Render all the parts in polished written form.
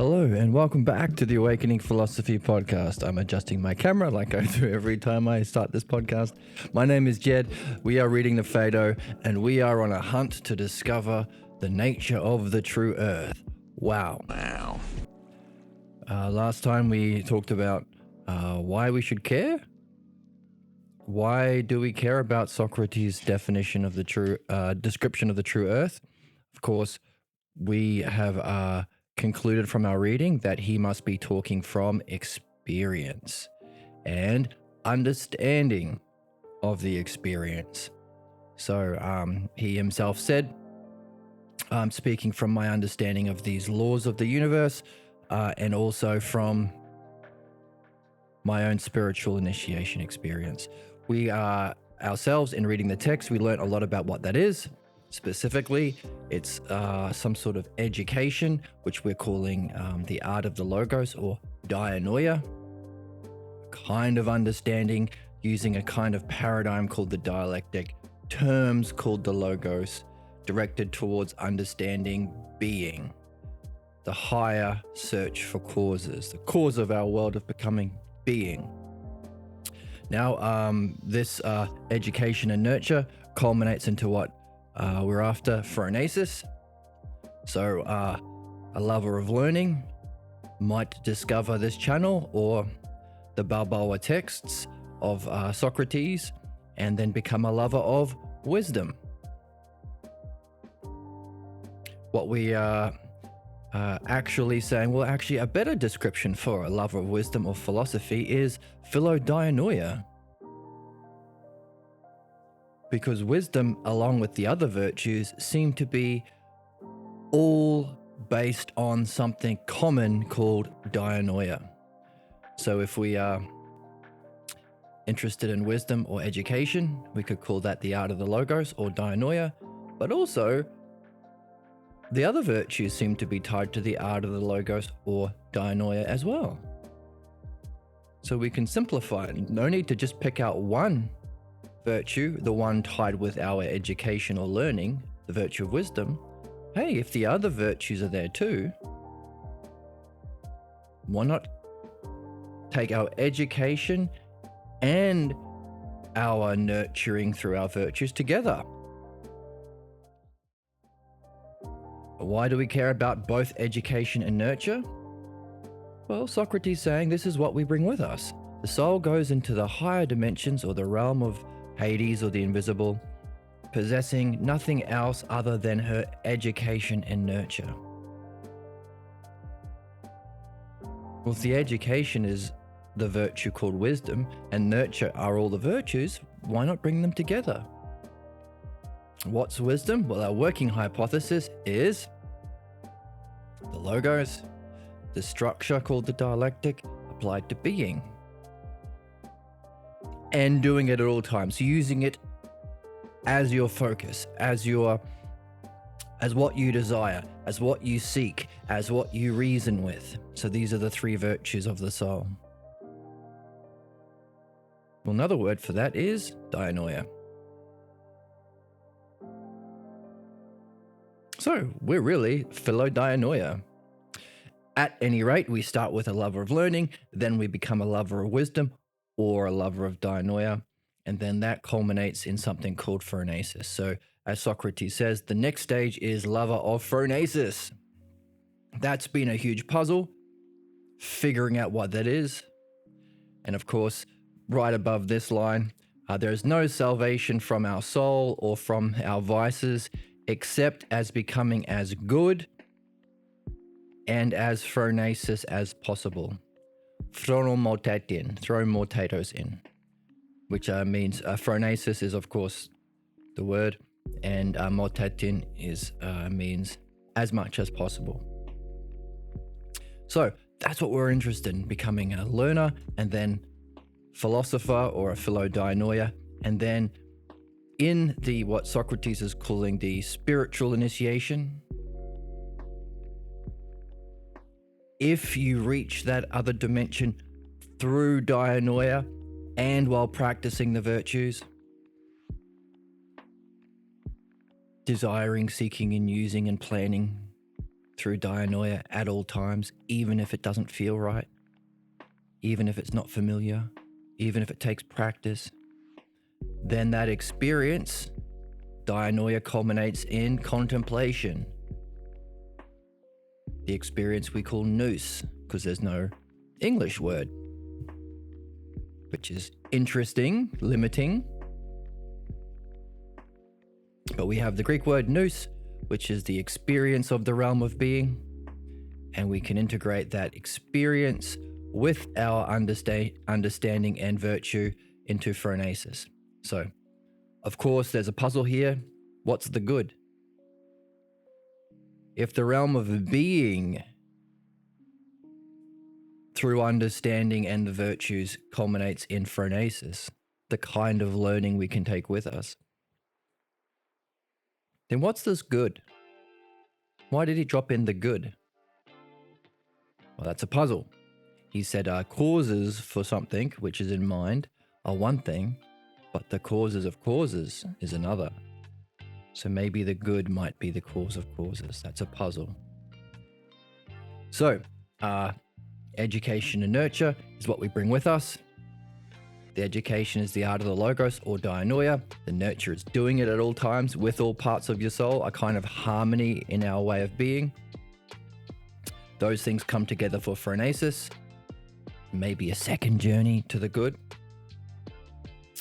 Hello and welcome back to the Awakening Philosophy Podcast. I'm adjusting my camera like I do every time I start this podcast. My name is Jed. We are reading the Phaedo and we are on a hunt to discover the nature of the true earth. Wow. Last time we talked about why we should care. Why do we care about Socrates' definition of the true description of the true earth? Of course, we have concluded from our reading that he must be talking from experience and understanding of the experience. So he himself said, I'm speaking from my understanding of these laws of the universe and also from my own spiritual initiation experience. We are ourselves, in reading the text, we learned a lot about what that is. Specifically, it's some sort of education, which we're calling the art of the logos or dianoia, kind of understanding using a kind of paradigm called the dialectic, terms called the logos, directed towards understanding being, the higher search for causes, the cause of our world of becoming being. Now, this education and nurture culminates into what we're after, phronesis. So a lover of learning might discover this channel or the Balboa texts of Socrates and then become a lover of wisdom. What we are actually saying, well, actually a better description for a lover of wisdom or philosophy is philodianoia. Because wisdom, along with the other virtues, seem to be all based on something common called dianoia. So if we are interested in wisdom or education, we could call that the art of the logos or dianoia. But also, the other virtues seem to be tied to the art of the logos or dianoia as well. So we can simplify it. No need to just pick out one virtue, the one tied with our education or learning, the virtue of wisdom. Hey, if the other virtues are there too, why not take our education and our nurturing through our virtues together? Why do we care about both education and nurture? Well, Socrates saying this is what we bring with us. The soul goes into the higher dimensions or the realm of Hades or the invisible, possessing nothing else other than her education and nurture. Well, if the education is the virtue called wisdom and nurture are all the virtues, why not bring them together? What's wisdom? Well, our working hypothesis is the logos, the structure called the dialectic applied to being. And doing it at all times, using it as your focus, as what you desire, as what you seek, as what you reason with. So these are the three virtues of the soul. Well, another word for that is dianoia. So we're really philodianoia. At any rate, we start with a lover of learning, then we become a lover of wisdom, or a lover of dianoia, and then that culminates in something called phronesis. So as Socrates says, the next stage is lover of phronesis. That's been a huge puzzle, figuring out what that is. And of course, right above this line, there is no salvation from our soul or from our vices, except as becoming as good and as phronesis as possible. Throw more potatoes in, which means phronesis is, of course, the word, and motetin is means as much as possible. So that's what we're interested in, becoming a learner and then philosopher or a philodianoia, and then in the what Socrates is calling the spiritual initiation. If you reach that other dimension through dianoia and while practicing the virtues, desiring, seeking, and using and planning through dianoia at all times, even if it doesn't feel right, even if it's not familiar, even if it takes practice, then that experience, dianoia, culminates in contemplation. The experience we call nous, because there's no English word, which is interesting, limiting. But we have the Greek word nous, which is the experience of the realm of being, and we can integrate that experience with our understanding and virtue into phronesis. So, of course, there's a puzzle here. What's the good? If the realm of being, through understanding and the virtues, culminates in phronesis, the kind of learning we can take with us, then what's this good? Why did he drop in the good? Well, that's a puzzle. He said causes for something, which is in mind, are one thing, but the causes of causes is another. So maybe the good might be the cause of causes. That's a puzzle. So, education and nurture is what we bring with us. The education is the art of the logos or dianoia. The nurture is doing it at all times with all parts of your soul, a kind of harmony in our way of being. Those things come together for phronesis, maybe a second journey to the good.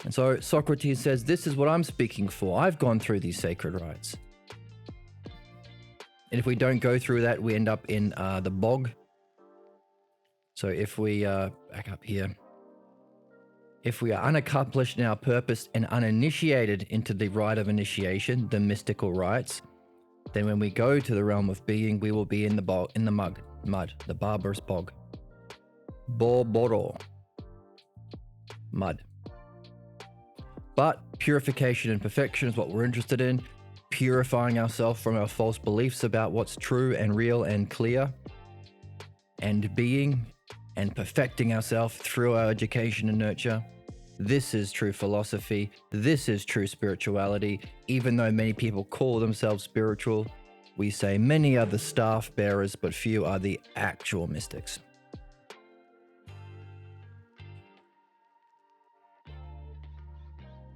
And so Socrates says, this is what I'm speaking for. I've gone through these sacred rites. And if we don't go through that, we end up in the bog. So if we, back up here, if we are unaccomplished in our purpose and uninitiated into the rite of initiation, the mystical rites, then when we go to the realm of being, we will be in the bog, in the mud, the barbarous bog. Borboro. Mud. But purification and perfection is what we're interested in. Purifying ourselves from our false beliefs about what's true and real and clear. And being and perfecting ourselves through our education and nurture. This is true philosophy. This is true spirituality. Even though many people call themselves spiritual, we say many are the staff bearers, but few are the actual mystics.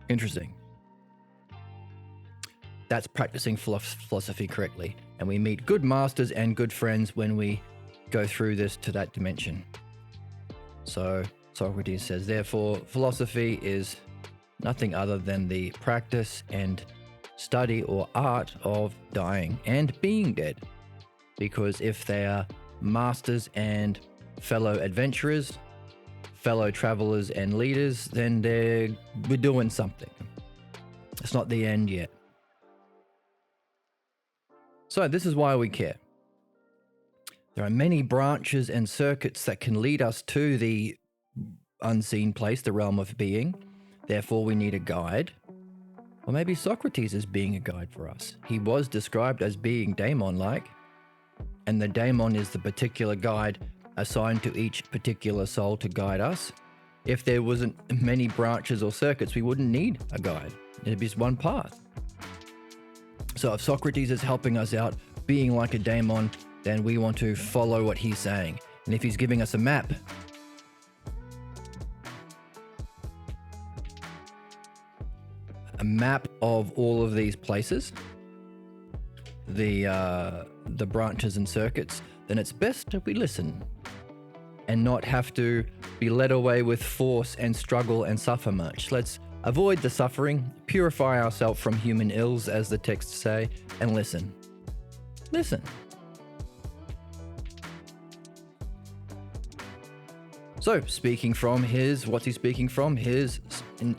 Interesting. That's practicing philosophy correctly. And we meet good masters and good friends when we go through this to that dimension. So Socrates says, therefore, philosophy is nothing other than the practice and study or art of dying and being dead. Because if they are masters and fellow adventurers, fellow travelers and leaders, then we're doing something. It's not the end yet. So this is why we care. There are many branches and circuits that can lead us to the unseen place, the realm of being. Therefore, we need a guide. Or maybe Socrates is being a guide for us. He was described as being daemon-like, and the daemon is the particular guide assigned to each particular soul to guide us. If there wasn't many branches or circuits, we wouldn't need a guide. It'd be just one path. So if Socrates is helping us out, being like a daemon, then we want to follow what he's saying. And if he's giving us a map, of all of these places, the branches and circuits, then it's best that we listen and not have to be led away with force and struggle and suffer much. Let's avoid the suffering, purify ourselves from human ills, as the texts say, and listen. Listen. So, speaking from what's he speaking from? His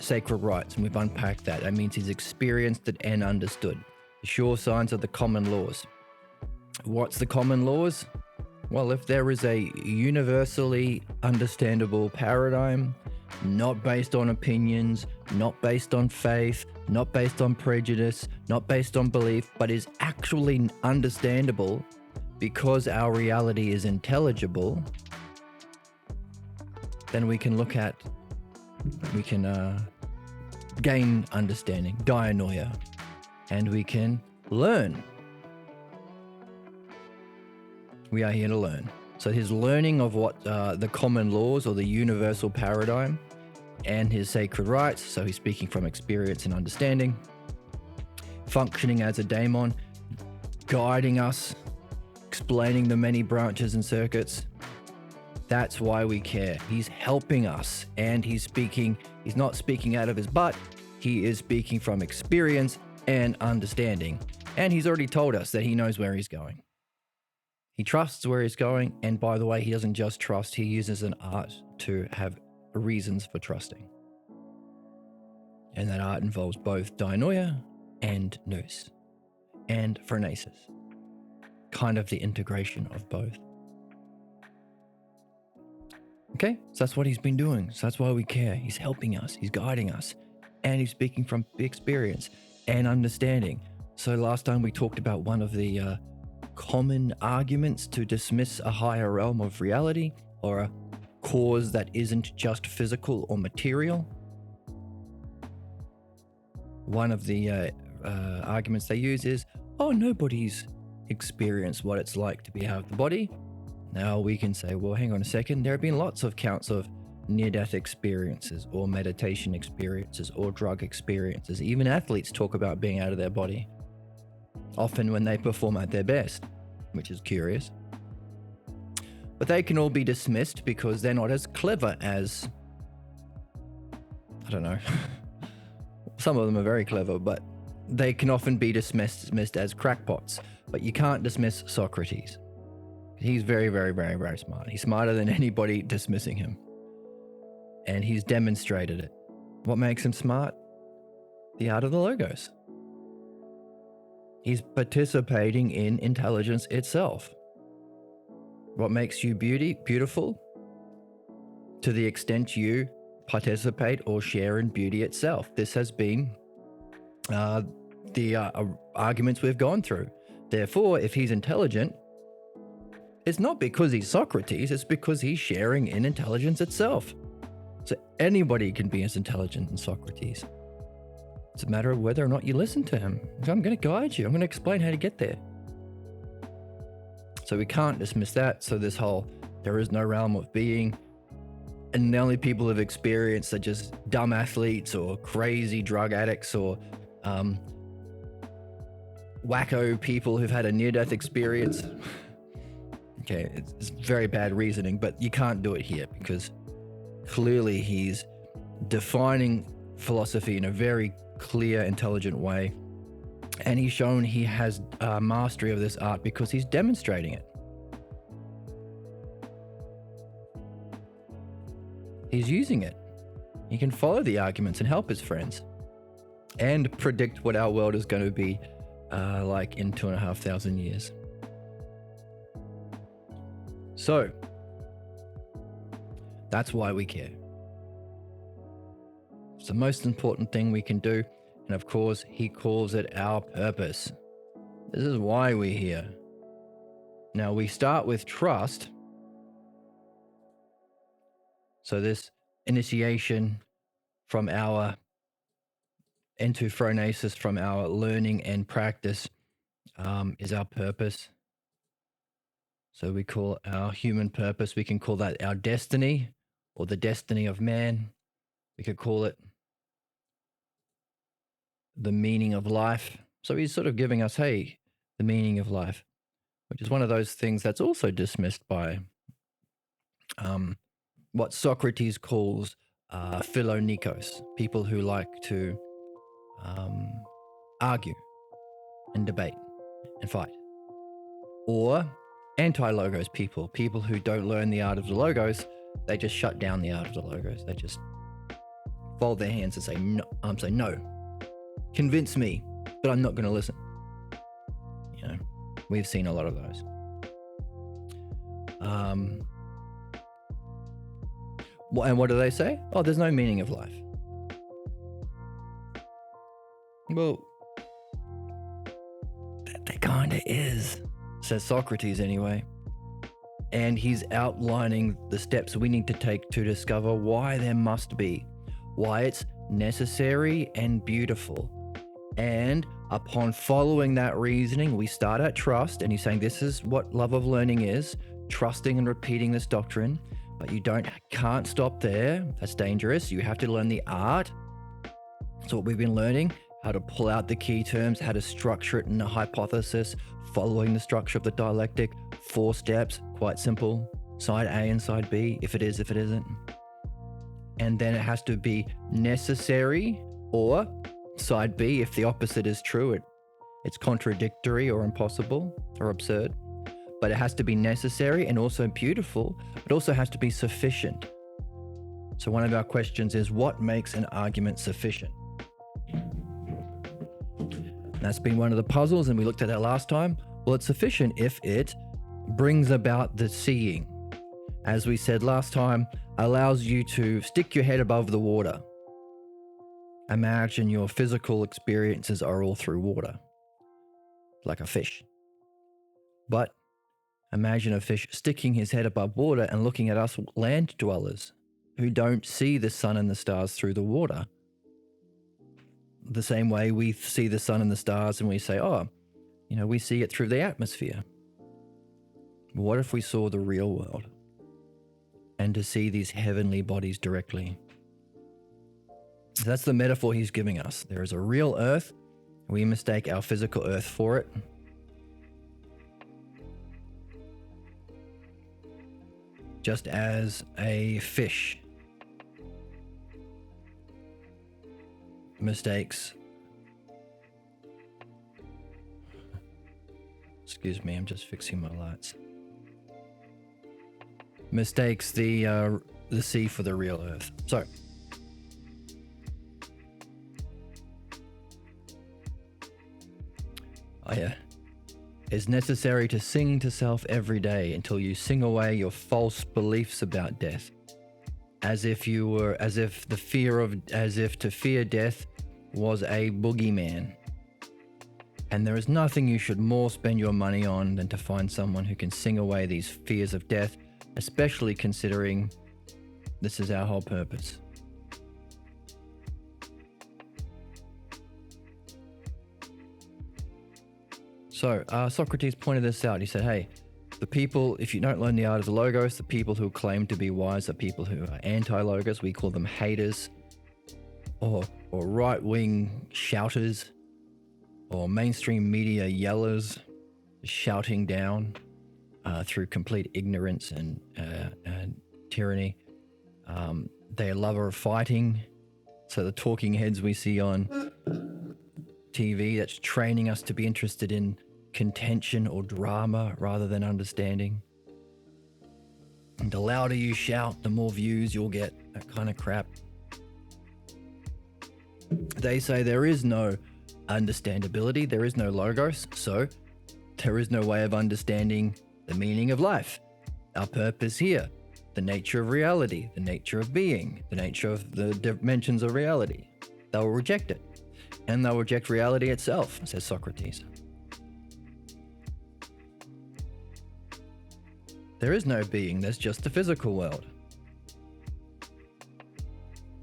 sacred rites, and we've unpacked that. That means he's experienced it and understood. The sure signs of the common laws. What's the common laws? Well, if there is a universally understandable paradigm, not based on opinions, not based on faith, not based on prejudice, not based on belief, but is actually understandable because our reality is intelligible, then we can gain understanding, dianoia, and we can learn. We are here to learn. So his learning of what the common laws or the universal paradigm and his sacred rights. So he's speaking from experience and understanding, functioning as a daemon, guiding us, explaining the many branches and circuits. That's why we care. He's helping us, and he's not speaking out of his butt. He is speaking from experience and understanding. And he's already told us that he knows where he's going. He trusts where he's going. And by the way, he doesn't just trust, he uses an art to have reasons for trusting. And that art involves both dianoia and nous and phronesis. Kind of the integration of both. Okay, so that's what he's been doing. So that's why we care. He's helping us, he's guiding us, and he's speaking from experience and understanding. So last time we talked about one of the common arguments to dismiss a higher realm of reality or a cause that isn't just physical or material. One of the arguments they use is, oh, nobody's experienced what it's like to be out of the body. Now we can say, well, hang on a second. There have been lots of counts of near-death experiences or meditation experiences or drug experiences. Even athletes talk about being out of their body, often when they perform at their best, which is curious. But they can all be dismissed because they're not as clever as, I don't know, some of them are very clever, but they can often be dismissed as crackpots. But you can't dismiss Socrates. He's very, very, very, very smart. He's smarter than anybody dismissing him. And he's demonstrated it. What makes him smart? The art of the logos. He's participating in intelligence itself. What makes you beautiful? To the extent you participate or share in beauty itself. This has been the arguments we've gone through. Therefore, if he's intelligent, it's not because he's Socrates, it's because he's sharing in intelligence itself. So anybody can be as intelligent as Socrates. It's a matter of whether or not you listen to him. So I'm going to guide you. I'm going to explain how to get there. So we can't dismiss that. So this whole, there is no realm of being, and the only people who've experienced are just dumb athletes or crazy drug addicts or wacko people who've had a near-death experience. Okay, it's very bad reasoning, but you can't do it here because clearly he's defining philosophy in a very clear, intelligent way. And he's shown he has mastery of this art because he's demonstrating it. He's using it. He can follow the arguments and help his friends and predict what our world is going to be like in 2,500 years. So, that's why we care. It's the most important thing we can do. And of course, he calls it our purpose. This is why we're here. Now, we start with trust. So this initiation from our into phronesis, from our learning and practice, is our purpose. So we call our human purpose, we can call that our destiny or the destiny of man. We could call it the meaning of life. So he's sort of giving us, hey, the meaning of life, which is one of those things that's also dismissed by what Socrates calls philonikos, people who like to argue and debate and fight. Or anti-logos people who don't learn the art of the logos, they just shut down the art of the logos. They just fold their hands and say, no, convince me, but I'm not going to listen. You know, we've seen a lot of those. And what do they say? Oh, there's no meaning of life. Well, there kind of is, says Socrates anyway. And he's outlining the steps we need to take to discover why there must be, why it's necessary and beautiful, and Upon following that reasoning, we start at trust, and he's saying this is what love of learning is, trusting and repeating this doctrine. But you can't stop there. That's dangerous. You have to learn the art. So what we've been learning, how to pull out the key terms, how to structure it in a hypothesis, following the structure of the dialectic, 4 steps, quite simple. Side A and side B, if it is, if it isn't. And then it has to be necessary, or side B, if the opposite is true, it's contradictory or impossible or absurd. But it has to be necessary and also beautiful, but also has to be sufficient. So one of our questions is, what makes an argument sufficient? That's been one of the puzzles, and we looked at that last time. Well, it's sufficient if it brings about the seeing. As we said last time, allows you to stick your head above the water. Imagine your physical experiences are all through water, like a fish. But imagine a fish sticking his head above water and looking at us land dwellers who don't see the sun and the stars through the water. The same way we see the sun and the stars and we say, we see it through the atmosphere. What if we saw the real world and to see these heavenly bodies directly? So that's the metaphor he's giving us. There is a real earth. We mistake our physical earth for it. Just as a fish mistakes. Excuse me, I'm just fixing my lights. Mistakes the sea for the real earth. So, it's necessary to sing to self every day until you sing away your false beliefs about death, as if to fear death was a boogeyman. And there is nothing you should more spend your money on than to find someone who can sing away these fears of death, especially considering this is our whole purpose. So Socrates pointed this out. He said, hey, the people, if you don't learn the art of the logos, the people who claim to be wise are people who are anti-logos. We call them haters, or right-wing shouters, or mainstream media yellers, shouting down through complete ignorance and tyranny. They are lover of fighting. So the talking heads we see on TV, that's training us to be interested in contention or drama rather than understanding. And the louder you shout, the more views you'll get, that kind of crap. They say there is no understandability, there is no logos, so there is no way of understanding the meaning of life, our purpose here, the nature of reality, the nature of being, the nature of the dimensions of reality. They'll reject it, and they'll reject reality itself, says Socrates. There is no being, there's just the physical world.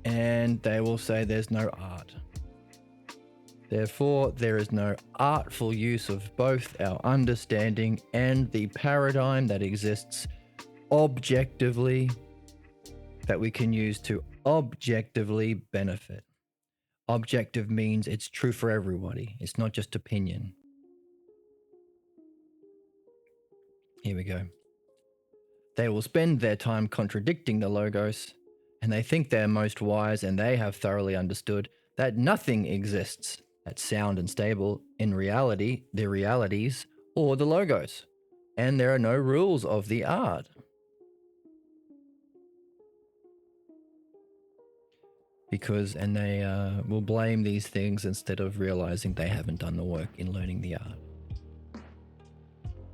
And they will say there's no art. Therefore, there is no artful use of both our understanding and the paradigm that exists objectively, that we can use to objectively benefit. Objective means it's true for everybody. It's not just opinion. Here we go. They will spend their time contradicting the logos, and they think they're most wise, and they have thoroughly understood that nothing exists that's sound and stable in reality, the realities, or the logos, and there are no rules of the art. And they will blame these things instead of realizing they haven't done the work in learning the art.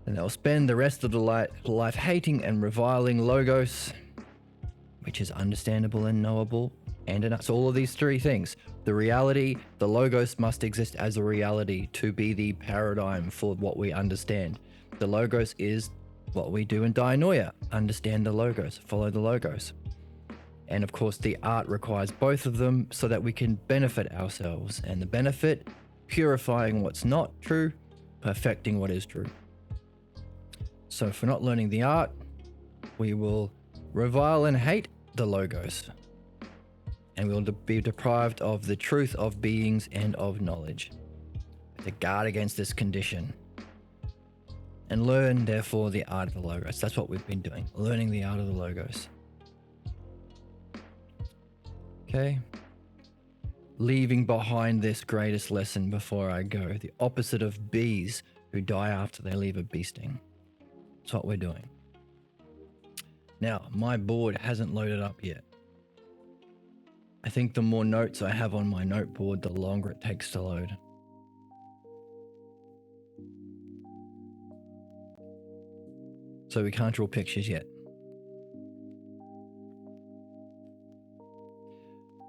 And they'll spend the rest of the life hating and reviling logos, which is understandable and knowable, and it's all of these three things. The reality, the logos must exist as a reality to be the paradigm for what we understand. The logos is what we do in dianoia, understand the logos, follow the logos. And of course, the art requires both of them so that we can benefit ourselves. And the benefit purifying what's not true, perfecting what is true. So if we're not learning the art, we will revile and hate the logos, and we will be deprived of the truth of beings and of knowledge. To guard against this condition and learn, therefore, the art of the logos. That's what we've been doing, learning the art of the logos. Okay. Leaving behind this greatest lesson before I go, the opposite of bees who die after they leave a bee sting. That's what we're doing. Now, my board hasn't loaded up yet. I think the more notes I have on my note board, the longer it takes to load. So we can't draw pictures yet.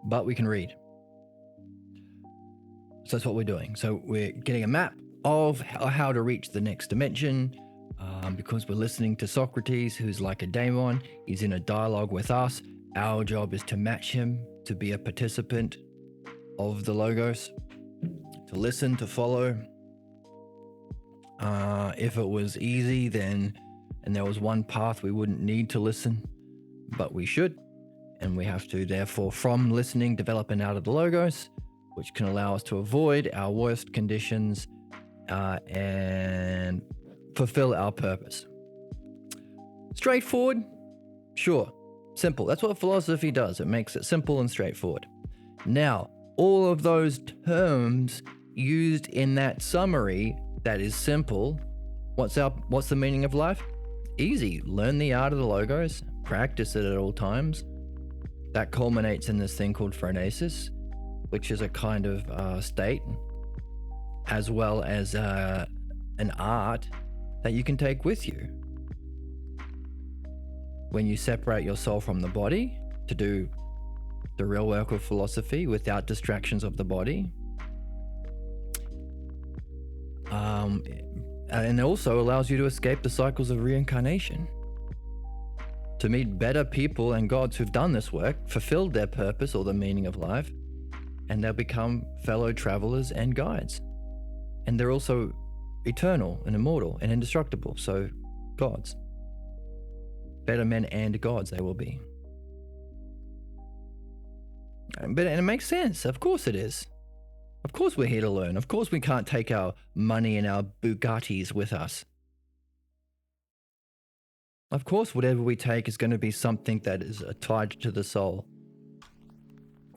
But we can read. So that's what we're doing. So we're getting a map of how to reach the next dimension, because we're listening to Socrates, who's like a daemon. He's in a dialogue with us. Our job is to match him, to be a participant of the logos, to listen, to follow. If it was easy, then, and there was one path, we wouldn't need to listen, but we should. And we have to, therefore, from listening, develop an out of the logos, which can allow us to avoid our worst conditions and fulfill our purpose. Straightforward? Sure. Simple. That's what philosophy does. It makes it simple and straightforward. Now, all of those terms used in that summary that is simple, what's the meaning of life? Easy. Learn the art of the logos, practice it at all times. That culminates in this thing called phronesis, which is a kind of state, as well as an art that you can take with you. When you separate your soul from the body to do the real work of philosophy without distractions of the body. And it also allows you to escape the cycles of reincarnation. To meet better people and gods who've done this work, fulfilled their purpose or the meaning of life, and they'll become fellow travelers and guides. And they're also eternal and immortal and indestructible, so gods. Better men and gods they will be. And it makes sense. Of course it is. Of course we're here to learn. Of course we can't take our money and our Bugattis with us. Of course whatever we take is going to be something that is tied to the soul.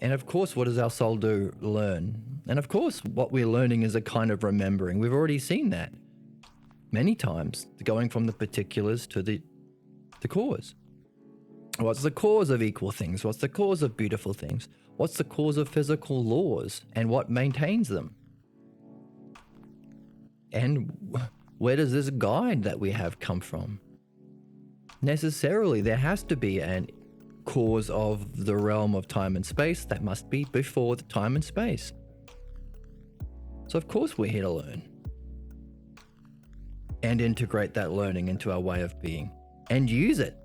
And of course, what does our soul do? Learn. And of course, what we're learning is a kind of remembering. We've already seen that many times, going from the particulars to the cause. What's the cause of equal things? What's the cause of beautiful things? What's the cause of physical laws and what maintains them? And where does this guide that we have come from? Necessarily, there has to be an cause of the realm of time and space that must be before the time and space. So of course we're here to learn and integrate that learning into our way of being and use it.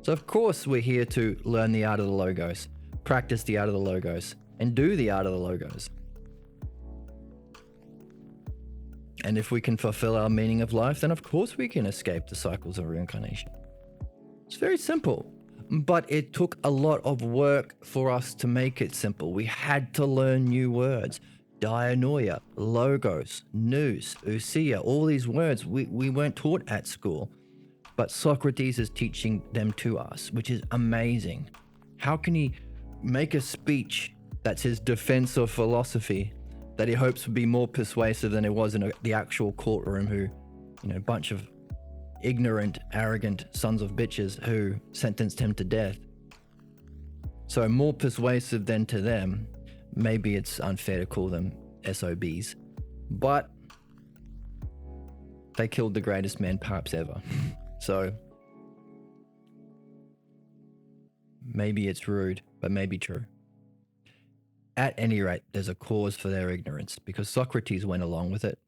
So of course we're here to learn the art of the logos, practice the art of the logos, and do the art of the logos. And if we can fulfill our meaning of life, then of course we can escape the cycles of reincarnation. It's very simple. But it took a lot of work for us to make it simple. We had to learn new words. Dianoia, logos, nous, ousia, all these words we weren't taught at school. But Socrates is teaching them to us, which is amazing. How can he make a speech that's his defense of philosophy that he hopes would be more persuasive than it was in the actual courtroom, who, a bunch of ignorant, arrogant sons of bitches who sentenced him to death. So more persuasive than to them. Maybe it's unfair to call them SOBs, but they killed the greatest man perhaps ever. So maybe it's rude, but maybe true. At any rate, there's a cause for their ignorance because Socrates went along with it.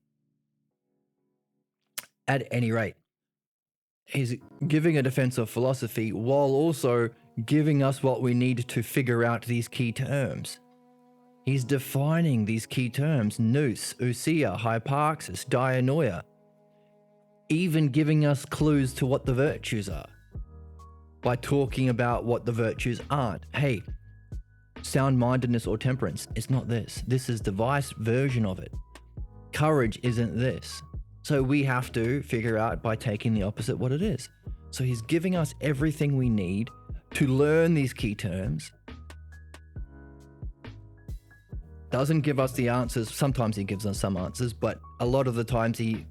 At any rate, he's giving a defense of philosophy while also giving us what we need to figure out these key terms. He's defining these key terms: nous, ousia, hyparxis, dianoia, even giving us clues to what the virtues are by talking about what the virtues aren't. Hey, sound-mindedness or temperance, it's not this. This is the vice version of it. Courage isn't this. So we have to figure out by taking the opposite what it is. So he's giving us everything we need to learn these key terms. Doesn't give us the answers. Sometimes he gives us some answers, but a lot of the times he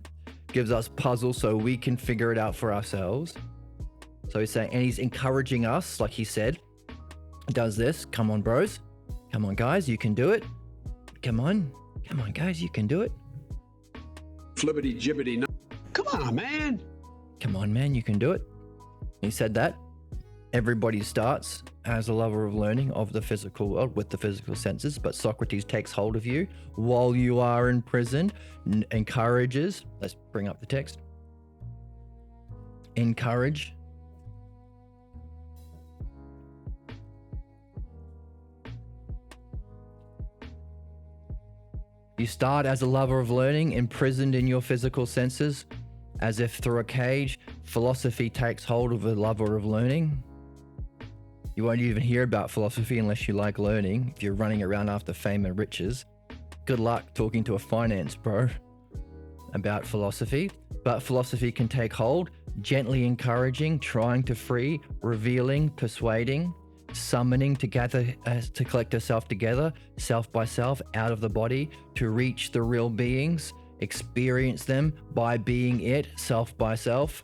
gives us puzzles so we can figure it out for ourselves. So he's saying, and he's encouraging us, like he said, does this. Come on, bros. Come on, guys, you can do it. Come on, guys, you can do it. Flibbity jibbity. No. Come on, man. Come on, man, you can do it. He said that. Everybody starts as a lover of learning of the physical world with the physical senses, but Socrates takes hold of you while you are imprisoned, encourages. Let's bring up the text. Encourage. You start as a lover of learning, imprisoned in your physical senses, as if through a cage. Philosophy takes hold of a lover of learning. You won't even hear about philosophy unless you like learning. If you're running around after fame and riches, good luck talking to a finance bro about philosophy. But philosophy can take hold, gently encouraging, trying to free, revealing, persuading, summoning to gather, to collect herself together, self by self, out of the body, to reach the real beings, experience them by being it, self by self,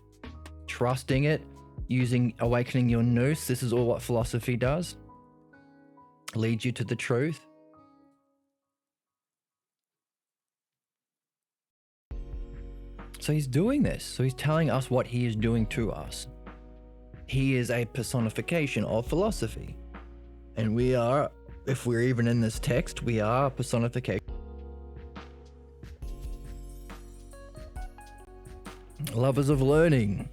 trusting it, using awakening your nous. This is all what philosophy does. Leads you to the truth. So he's doing this. So he's telling us what he is doing to us. He is a personification of philosophy. And we are, if we're even in this text, we are a personification. Lovers of learning.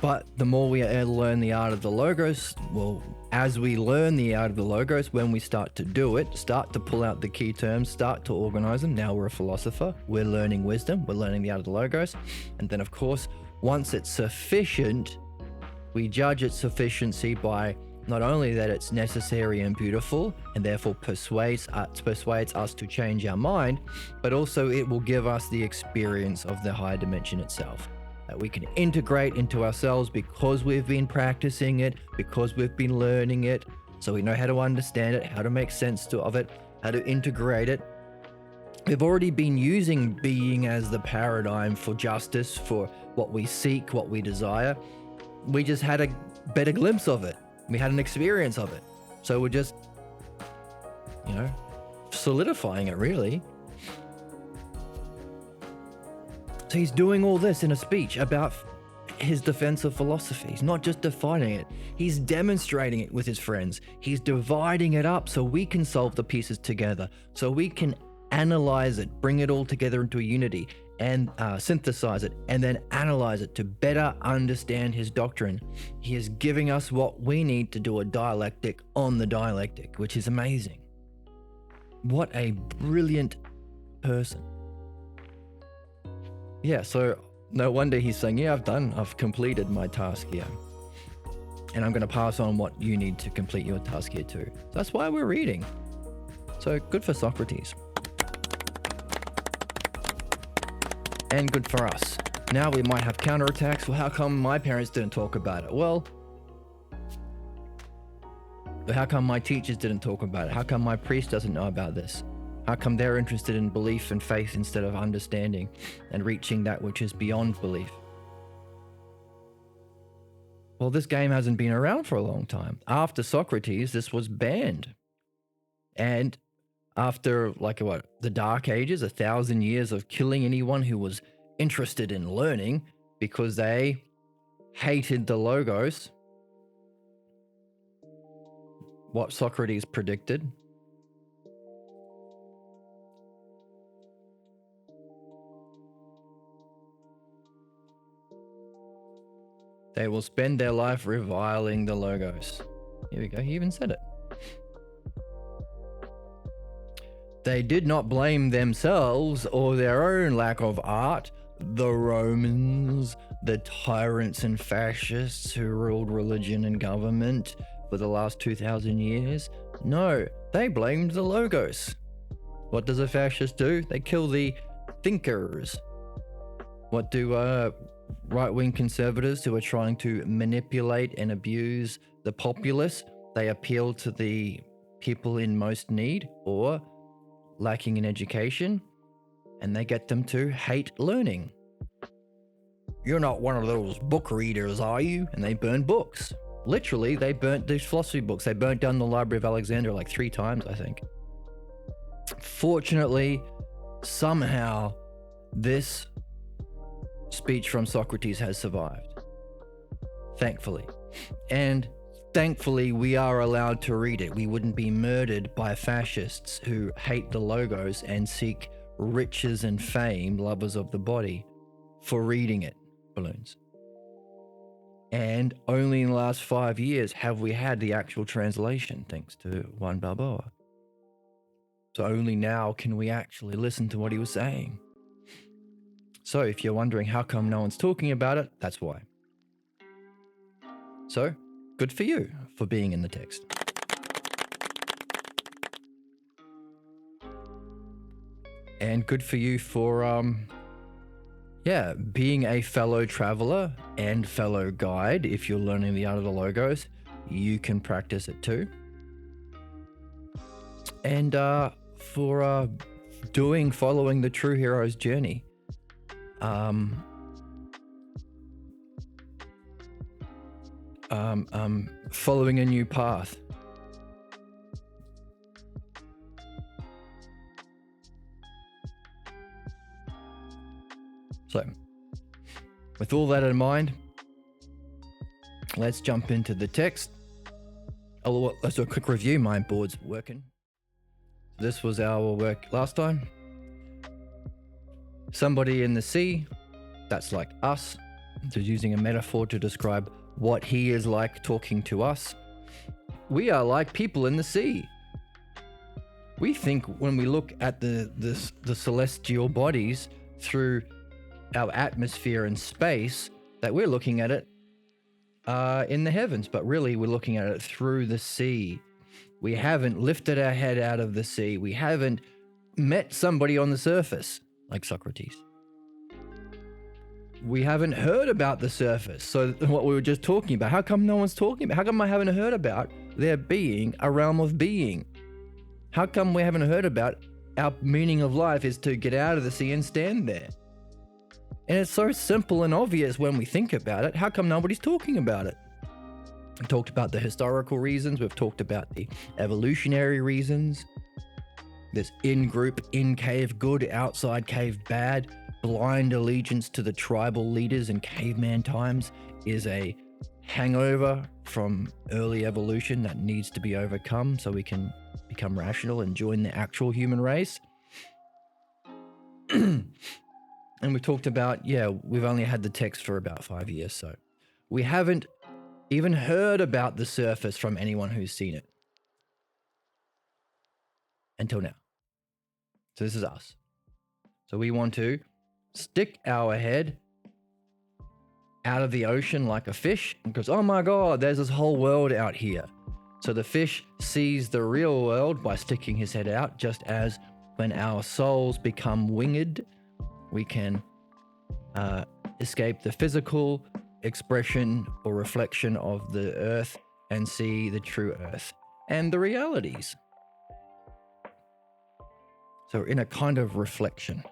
But the more we learn the art of the logos, well, as we learn the art of the logos, when we start to do it, start to pull out the key terms, start to organize them. Now we're a philosopher. We're learning wisdom. We're learning the art of the logos. And then, of course, once it's sufficient, we judge its sufficiency by not only that it's necessary and beautiful, and therefore persuades us to change our mind, but also it will give us the experience of the higher dimension itself, that we can integrate into ourselves because we've been practicing it, because we've been learning it, so we know how to understand it, how to make sense of it, how to integrate it. We've already been using being as the paradigm for justice, for what we seek, what we desire. We just had a better glimpse of it. We had an experience of it. So we're just, solidifying it, really. So he's doing all this in a speech about his defense of philosophy. He's not just defining it, he's demonstrating it with his friends. He's dividing it up so we can solve the pieces together, so we can analyze it, bring it all together into a unity, and synthesize it, and then analyze it to better understand his doctrine. He is giving us what we need to do a dialectic on the dialectic, which is amazing. What a brilliant person. Yeah, so no wonder he's saying, yeah, I've completed my task here. And I'm going to pass on what you need to complete your task here too. So that's why we're reading. So good for Socrates. And good for us. Now we might have counterattacks. Well, how come my parents didn't talk about it? Well, how come my teachers didn't talk about it? How come my priest doesn't know about this? How come they're interested in belief and faith instead of understanding and reaching that which is beyond belief? Well, this game hasn't been around for a long time. After Socrates, this was banned. And after, the Dark Ages, 1,000 years of killing anyone who was interested in learning because they hated the logos, what Socrates predicted. They will spend their life reviling the logos. Here we go, he even said it. They did not blame themselves or their own lack of art. The Romans, the tyrants and fascists who ruled religion and government for the last 2,000 years. No, they blamed the Logos. What does a fascist do? They kill the thinkers. What do right-wing conservatives who are trying to manipulate and abuse the populace? They appeal to the people in most need or lacking in education, and they get them to hate learning. You're not one of those book readers, are you? And they burn books. Literally, they burnt these philosophy books. They burnt down the Library of Alexandria like 3 times, I think. Fortunately, somehow, this speech from Socrates has survived. Thankfully. And thankfully, we are allowed to read it. We wouldn't be murdered by fascists who hate the Logos and seek riches and fame, lovers of the body, for reading it. Balloons. And only in the last 5 years have we had the actual translation, thanks to Juan Balboa. So only now can we actually listen to what he was saying. So if you're wondering how come no one's talking about it, that's why. So, good for you for being in the text. And good for you for, being a fellow traveler and fellow guide. If you're learning the art of the Logos, you can practice it too. And for following the true hero's journey. Following a new path. So, with all that in mind, let's jump into the text. Oh, let's do a quick review. My board's working. This was our work last time. Somebody in the sea, that's like us. Just using a metaphor to describe what he is like talking to us. We are like people in the sea. We think when we look at the celestial bodies through our atmosphere and space that we're looking at it in the heavens, but really we're looking at it through the sea. We haven't lifted our head out of the sea. We haven't met somebody on the surface like Socrates. We haven't heard about the surface. So what we were just talking about, how come no one's talking about? How come I haven't heard about there being a realm of being? How come we haven't heard about our meaning of life is to get out of the sea and stand there? And it's so simple and obvious when we think about it. How come nobody's talking about it? We've talked about the historical reasons. We've talked about the evolutionary reasons. This in-group, in-cave good, outside cave bad. Blind allegiance to the tribal leaders in caveman times is a hangover from early evolution that needs to be overcome so we can become rational and join the actual human race. And we talked about, we've only had the text for about 5 years, so we haven't even heard about the surface from anyone who's seen it until now. So this is us. So we want to stick our head out of the ocean like a fish and goes, oh my God, there's this whole world out here. So the fish sees the real world by sticking his head out, just as when our souls become winged, we can escape the physical expression or reflection of the earth and see the true earth and the realities. So in a kind of reflection.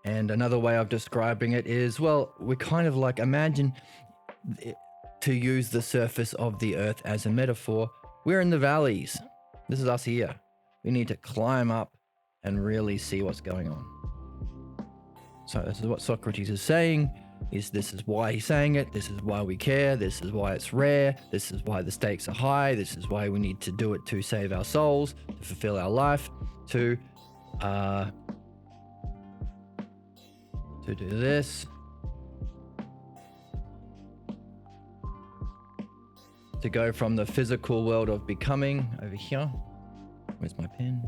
And another way of describing it is, well, we're kind of like, imagine, to use the surface of the earth as a metaphor, we're in the valleys. This is us here. We need to climb up and really see what's going on. So this is what Socrates is saying, this is why he's saying it, this is why we care, this is why it's rare, this is why the stakes are high, this is why we need to do it to save our souls, to fulfill our life, to do this. to go from the physical world of becoming over here. Where's my pen?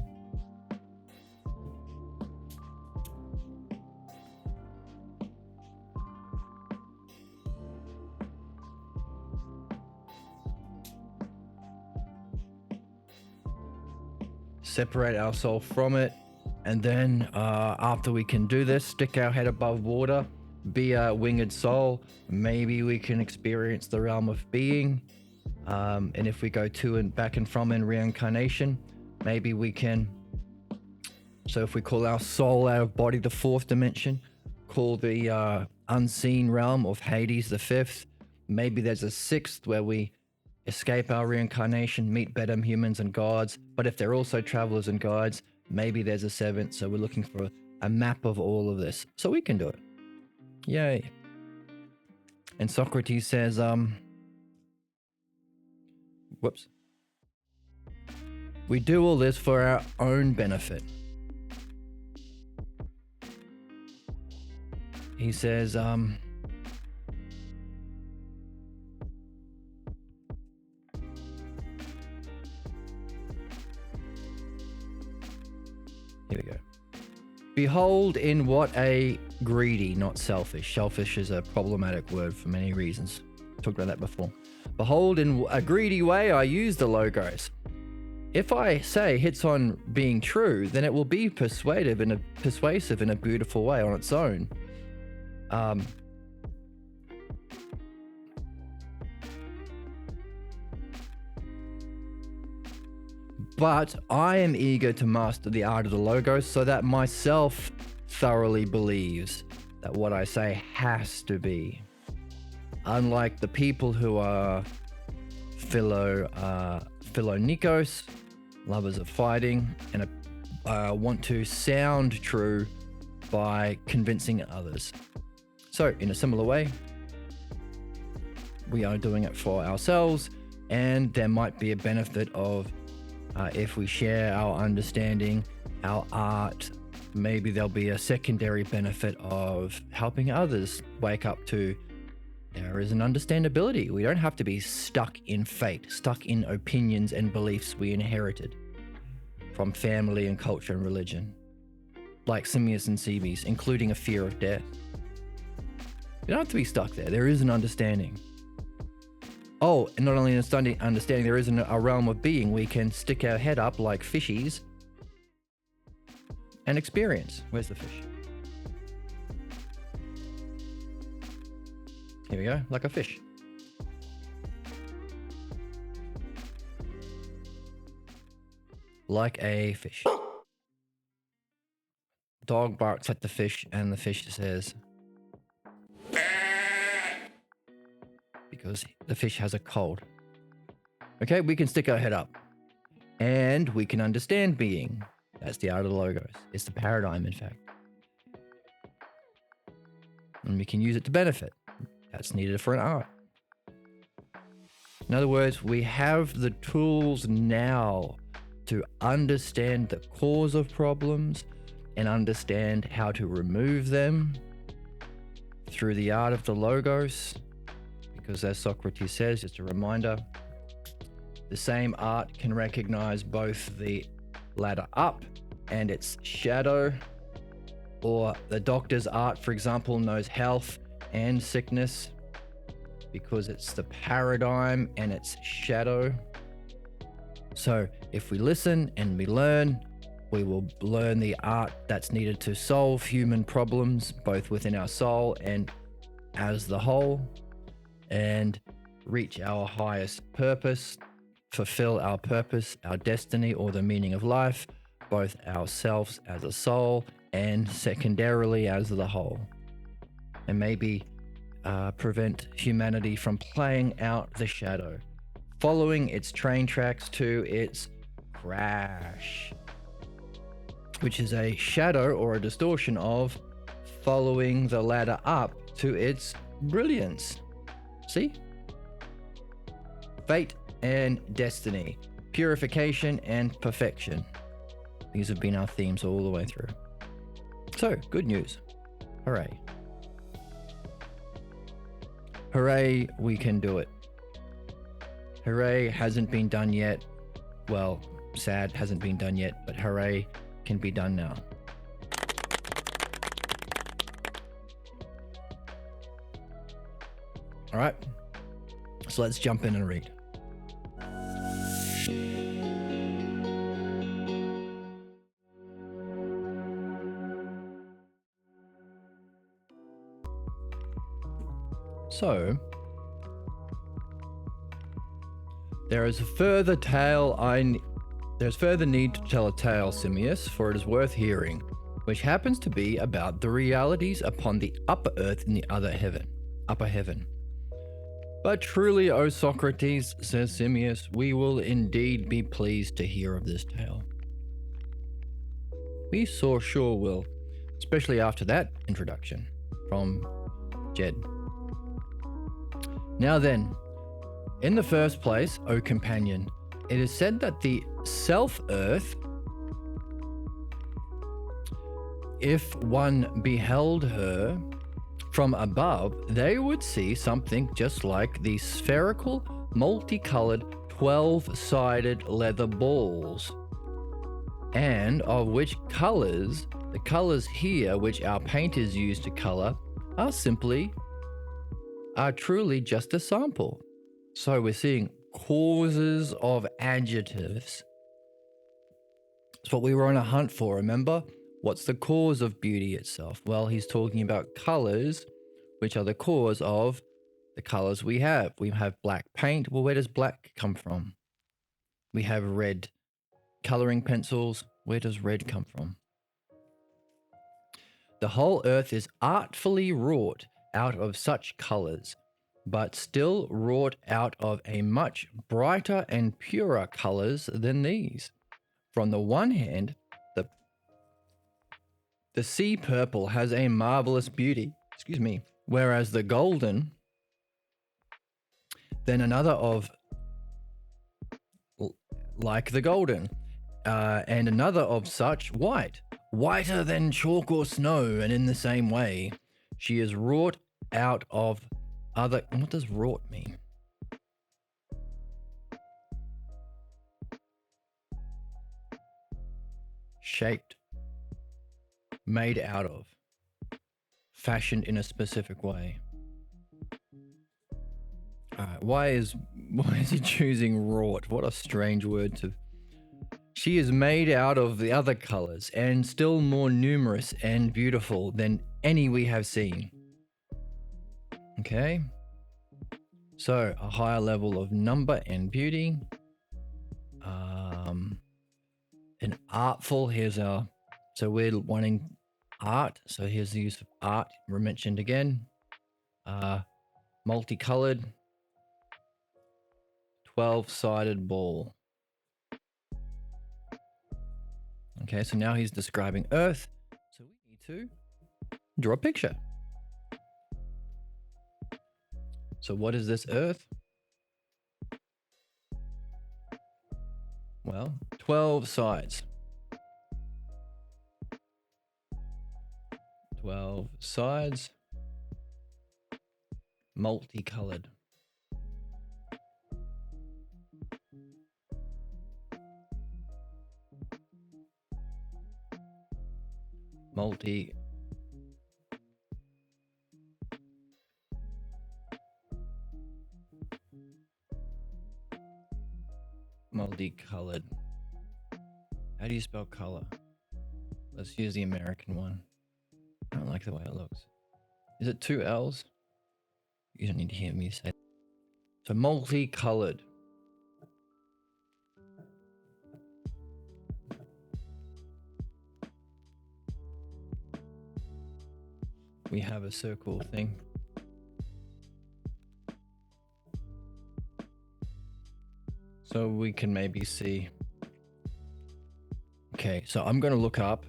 Separate our soul from it, and then after we can do this, stick our head above water, be a winged soul. Maybe we can experience the realm of being, and if we go to and back and from in reincarnation, maybe we can. So if we call our soul out of body the fourth dimension, call the unseen realm of Hades the fifth, maybe there's a sixth where we escape our reincarnation, meet better humans and gods. But if they're also travelers and guides, maybe there's a seventh. So we're looking for a map of all of this. So we can do it. Yay. And Socrates says, whoops. We do all this for our own benefit. He says, here we go. Behold in what a greedy, not selfish. Selfish is a problematic word for many reasons. Talked about that before. Behold in a greedy way I use the logos. If I say hits on being true, then it will be persuasive in a beautiful way on its own. But I am eager to master the art of the logos so that myself thoroughly believes that what I say has to be. Unlike the people who are philonikos, lovers of fighting, and want to sound true by convincing others. So in a similar way, we are doing it for ourselves, and there might be a benefit of if we share our understanding, our art, maybe there'll be a secondary benefit of helping others wake up to there is an understandability. We don't have to be stuck in fate, stuck in opinions and beliefs we inherited from family and culture and religion, like simians and sebies, including a fear of death. You don't have to be stuck there. There is an understanding. Oh, and not only understanding, there is a realm of being we can stick our head up like fishies and experience. Where's the fish? Here we go, like a fish. Like a fish. Dog barks at the fish and the fish says, because the fish has a cold. Okay, we can stick our head up and we can understand being. That's the art of the logos. It's the paradigm, in fact. And we can use it to benefit. That's needed for an art. In other words, we have the tools now to understand the cause of problems and understand how to remove them through the art of the logos. Because as Socrates says, just a reminder, the same art can recognize both the ladder up and its shadow, or the doctor's art, for example, knows health and sickness because it's the paradigm and its shadow. So if we listen and we learn, we will learn the art that's needed to solve human problems, both within our soul and as the whole, and reach our highest purpose, fulfill our purpose, our destiny, or the meaning of life, both ourselves as a soul and secondarily as the whole. And maybe prevent humanity from playing out the shadow, following its train tracks to its crash, which is a shadow or a distortion of following the ladder up to its brilliance. See? Fate and destiny, purification and perfection. These have been our themes all the way through. So, good news. Hooray. Hooray, we can do it. Hooray hasn't been done yet. Well, sad hasn't been done yet, but hooray can be done now. All right, so let's jump in and read. So, there's further need to tell a tale, Simius, for it is worth hearing, which happens to be about the realities upon the upper earth in the upper heaven. But truly, O Socrates, says Simius, we will indeed be pleased to hear of this tale. We sure will, especially after that introduction from Jed. Now then, in the first place, O companion, it is said that the self-earth, if one beheld her from above, they would see something just like the spherical, multicolored, 12-sided leather balls, and of which colors, the colors here which our painters use to color, are truly just a sample. So we're seeing causes of adjectives. It's what we were on a hunt for, remember? What's the cause of beauty itself? Well, he's talking about colors, which are the cause of the colors we have. We have black paint. Well, where does black come from? We have red coloring pencils. Where does red come from? The whole earth is artfully wrought out of such colors, but still wrought out of a much brighter and purer colors than these. From the one hand, the sea purple has a marvelous beauty, whereas the golden, then another of like the golden, and another of such whiter than chalk or snow, and in the same way, she is wrought out of other. What does wrought mean? Shaped, made out of, fashioned in a specific way. Why is he choosing wrought? What a strange word to. She is made out of the other colors and still more numerous and beautiful than any we have seen. Okay. So a higher level of number and beauty. An artful, so we're wanting art. So here's the use of art, we're mentioned again. Multicolored, 12-sided ball. Okay, so now he's describing Earth. So we need to draw a picture. So what is this Earth? Well, 12 sides. 12 sides. Multicolored. Multicolored. How do you spell color? Let's use the American one. I don't like the way it looks. Is it 2 L's? You don't need to hear me say that. So multicolored. We have a circle thing. So we can maybe see. Okay, so I'm going to look up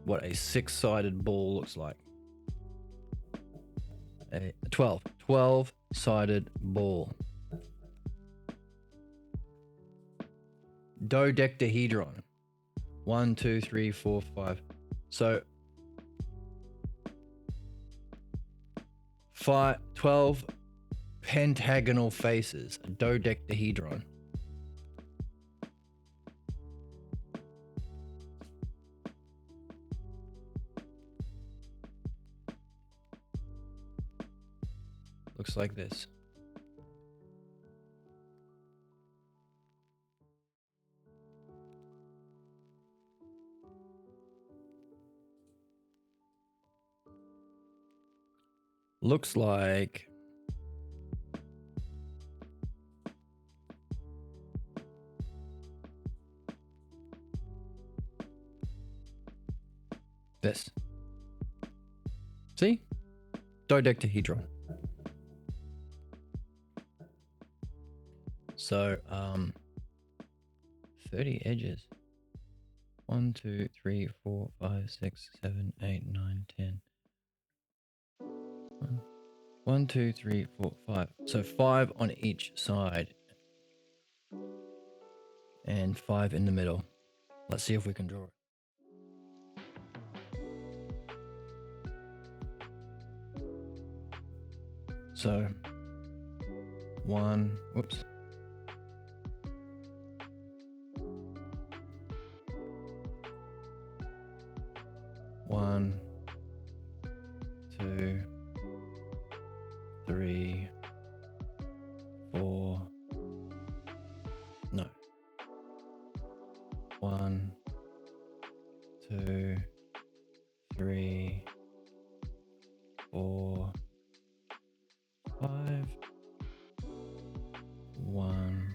what a 6-sided ball looks like. A 12-sided ball. Dodecahedron. 1, 2, 3, 4, 5. So 12 pentagonal faces, a dodecahedron. Looks like this. Looks like this. See? Dodecahedron. So, 30 edges. 1, 2, 3, 4, 5, 6, 7, 8, 9, 10. 1, 2, 3, 4, 5. So 5 on each side. And 5 in the middle. Let's see if we can draw it. So 1, whoops. 1, 2, 3, 4. No. 1, 2, 3, 4, 5. 1,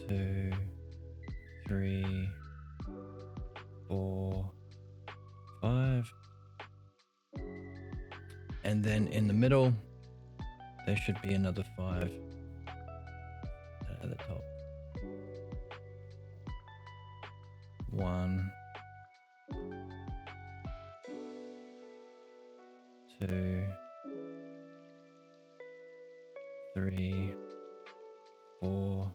2, 3, 4, 5. And then in the middle, there should be another 5 at the top. 1, 2, 3, 4.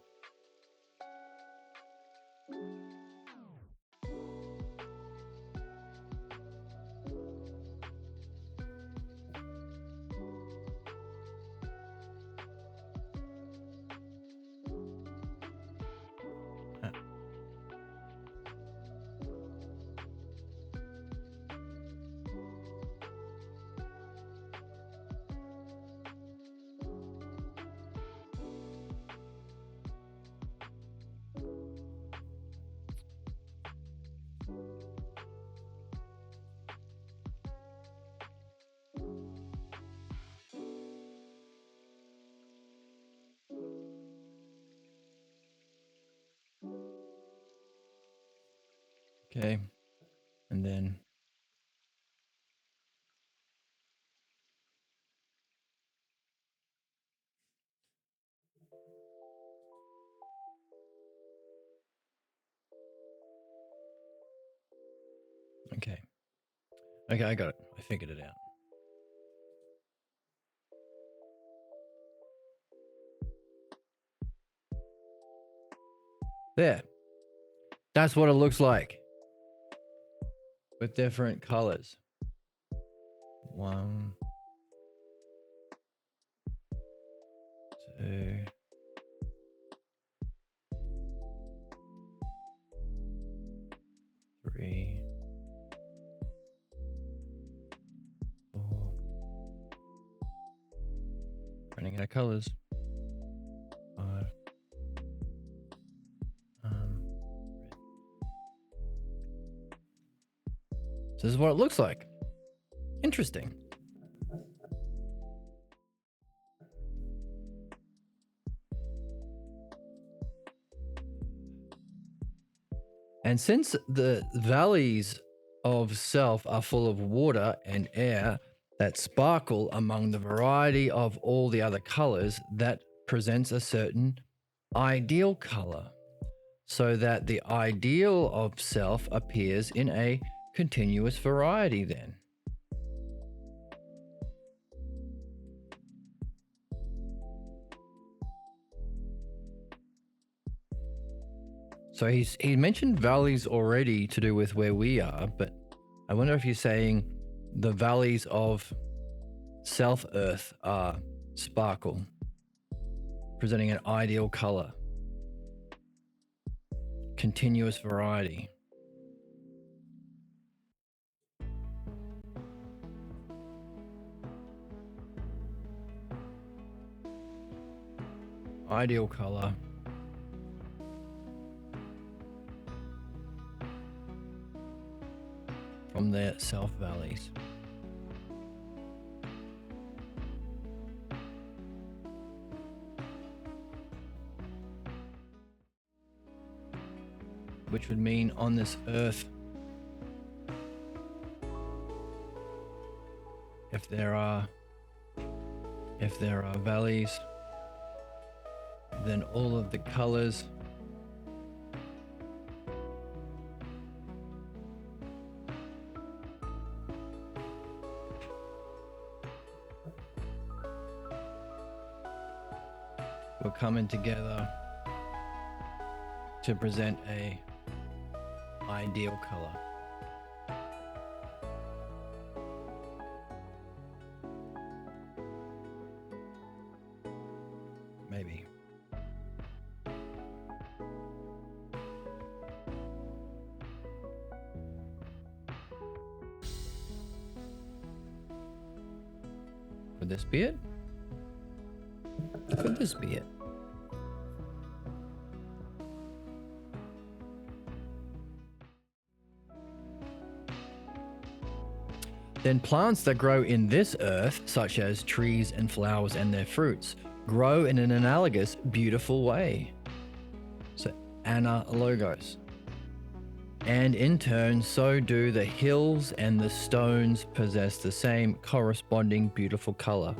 Okay, and then okay, I got it. I figured it out. There. That's what it looks like with different colors. 1, 2, 3, 4. Running out of colors. 5. So this is what it looks like. Interesting. And since the valleys of self are full of water and air that sparkle among the variety of all the other colors, that presents a certain ideal color, so that the ideal of self appears in a continuous variety then. So he mentioned valleys already to do with where we are, but I wonder if he's saying the valleys of self Earth are sparkle, presenting an ideal color, continuous variety. Ideal color. From their self valleys. Which would mean on this earth, if there are valleys, then all of the colors were coming together to present a ideal color. Maybe. Could this be it? Could this be it? Then plants that grow in this earth, such as trees and flowers and their fruits, grow in an analogous, beautiful way. So, analogos. And in turn, so do the hills and the stones possess the same corresponding beautiful color.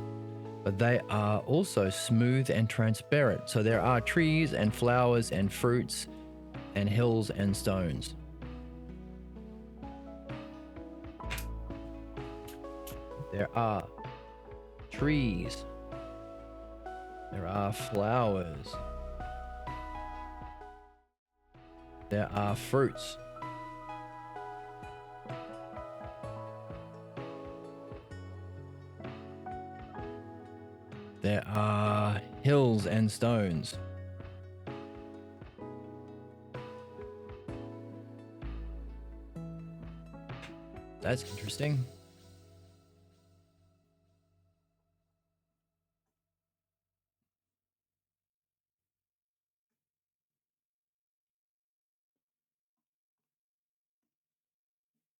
But they are also smooth and transparent. So there are trees and flowers and fruits and hills and stones. There are trees. There are flowers. There are fruits. There are hills and stones. That's interesting.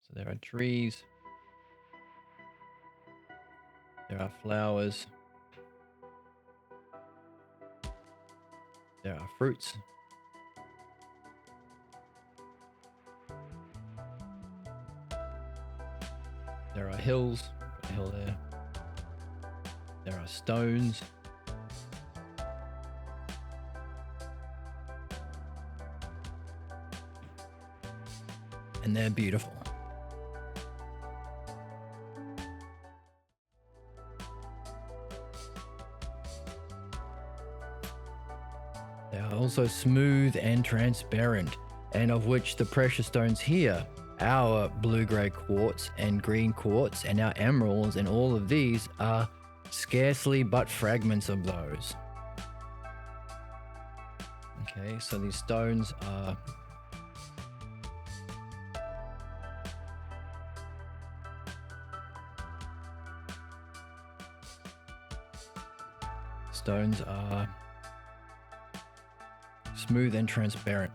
So there are trees. There are flowers. There are fruits. There are hills. Got a hill there. There are stones. And they're beautiful. They are also smooth and transparent, and of which the precious stones here, our blue-grey quartz and green quartz and our emeralds and all of these are scarcely but fragments of those. Okay, so these stones are smooth and transparent.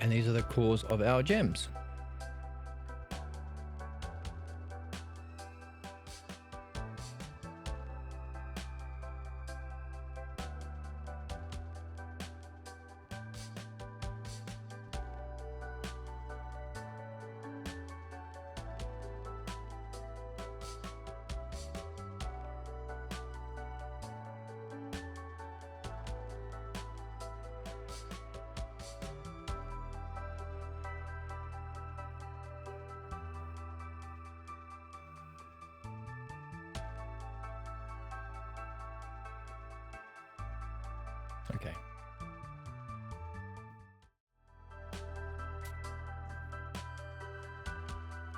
And these are the cores of our gems. Okay.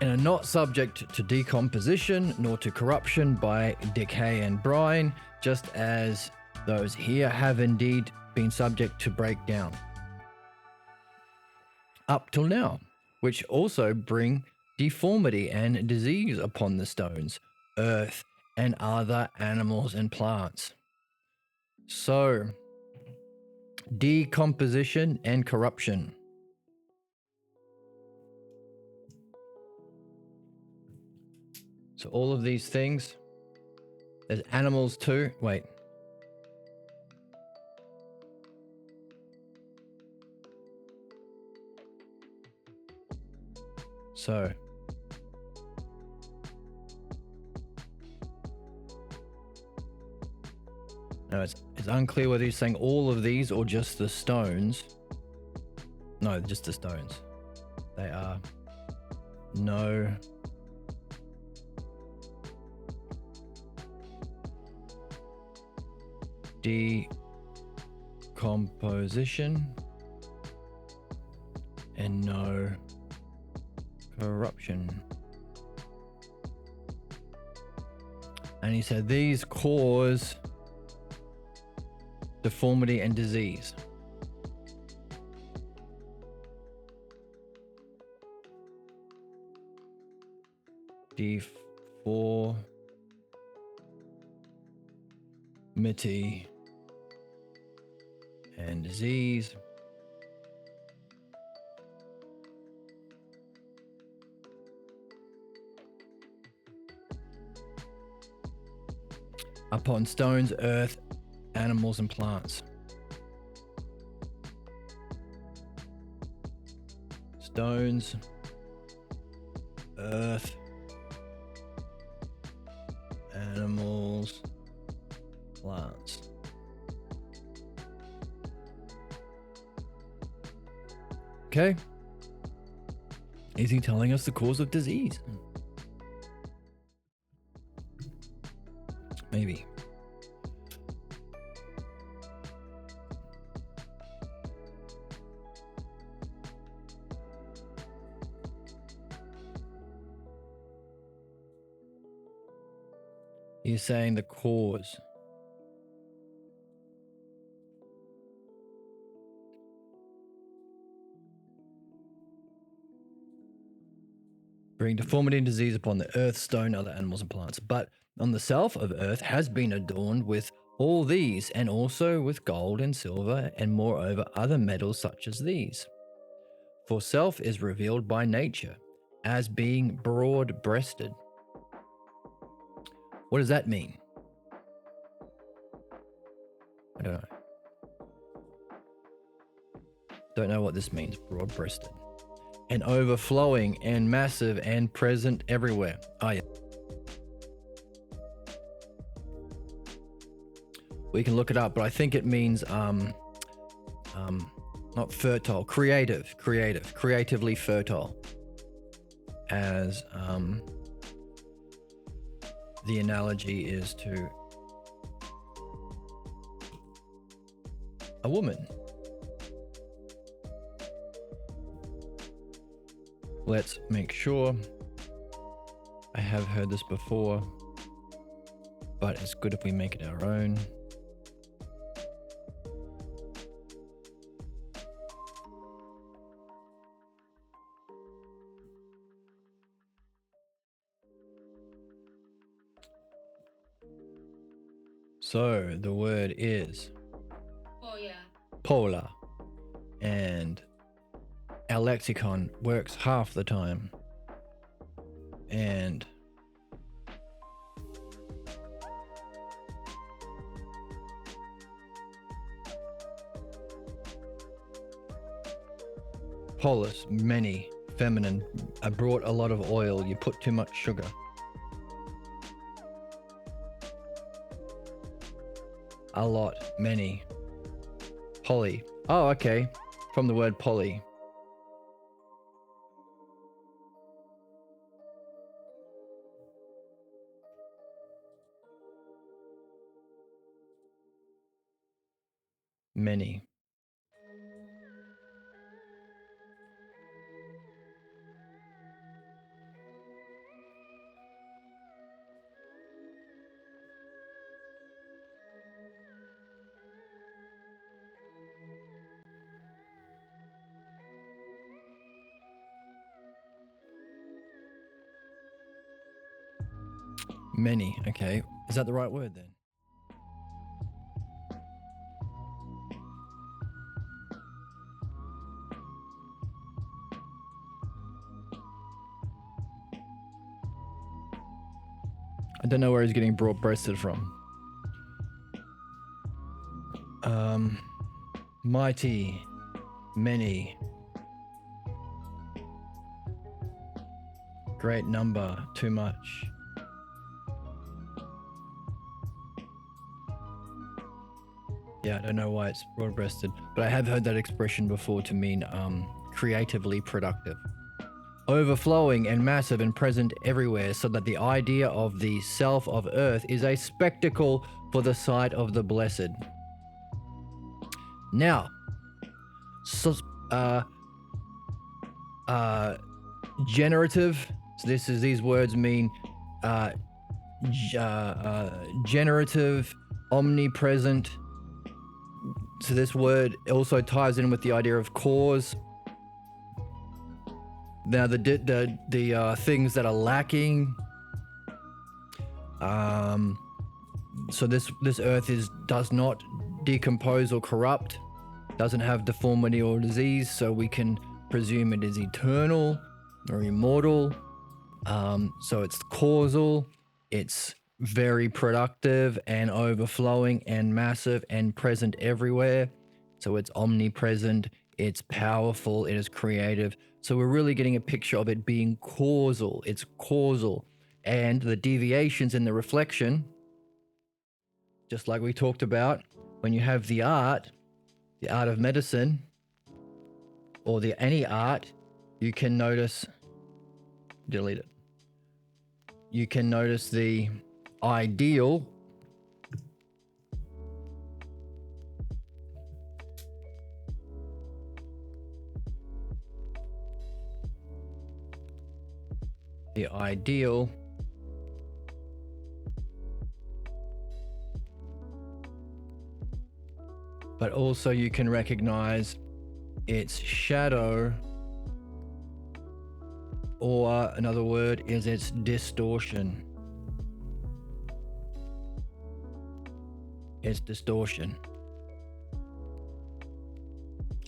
And are not subject to decomposition nor to corruption by decay and brine, just as those here have indeed been subject to breakdown up till now, which also bring deformity and disease upon the stones, earth, and other animals and plants. So, decomposition and corruption. So all of these things, there's animals too. Wait. So, no, it's unclear whether he's saying all of these or just the stones. No, just the stones. They are no decomposition and no corruption. And he said these cause deformity and disease. Deformity and disease. Upon stones, earth, animals, and plants. Stones, earth, animals, plants. Okay. Is he telling us the cause of disease? Maybe. He's saying the cause. Bring deformity and disease upon the earth, stone, other animals, and plants. But on the self of earth has been adorned with all these, and also with gold and silver, and moreover other metals such as these. For self is revealed by nature, as being broad-breasted. What does that mean? I don't know. Don't know what this means, broad-breasted. And overflowing and massive and present everywhere. Oh, yeah. We can look it up, but I think it means not fertile, creatively fertile. As the analogy is to a woman. Let's make sure. I have heard this before, but it's good if we make it our own. So the word is polar, and our lexicon works half the time. And polis, many, feminine. I brought a lot of oil. You put too much sugar. A lot, many. Poly. Oh, okay. From the word poly. Many. Many. Okay. Is that the right word then? I don't know where he's getting broad-breasted from. Mighty, many, great number, too much. Yeah, I don't know why it's broad-breasted, but I have heard that expression before to mean creatively productive. Overflowing and massive and present everywhere, so that the idea of the self of earth is a spectacle for the sight of the blessed. Now, generative. So these words mean generative, omnipresent. So this word also ties in with the idea of cause. Now the things that are lacking. So this earth does not decompose or corrupt, doesn't have deformity or disease, so we can presume it is eternal or immortal. So it's causal, it's very productive and overflowing and massive and present everywhere. So it's omnipresent, it's powerful, it is creative. So we're really getting a picture of it being causal. It's causal. And the deviations in the reflection, just like we talked about, when you have the art of medicine, or any art, you can notice, delete it. You can notice the ideal but also you can recognize its shadow, or another word is its distortion. It's distortion.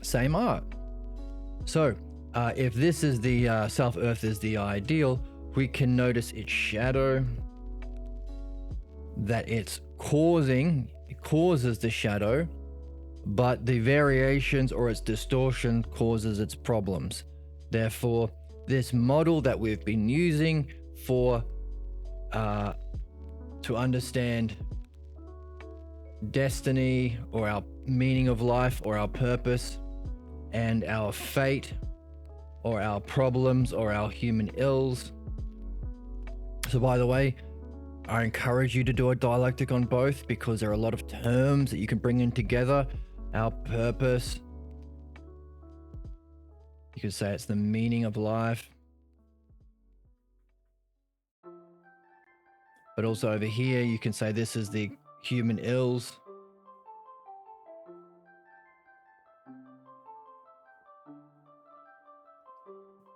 Same art. So if this is the self-earth is the ideal, we can notice its shadow, that it causes the shadow, but the variations or its distortion causes its problems. Therefore, this model that we've been using for to understand destiny or our meaning of life or our purpose and our fate or our problems or our human ills. So by the way, I encourage you to do a dialectic on both, because there are a lot of terms that you can bring in together. Our purpose, you could say it's the meaning of life. But also over here, you can say this is the human ills.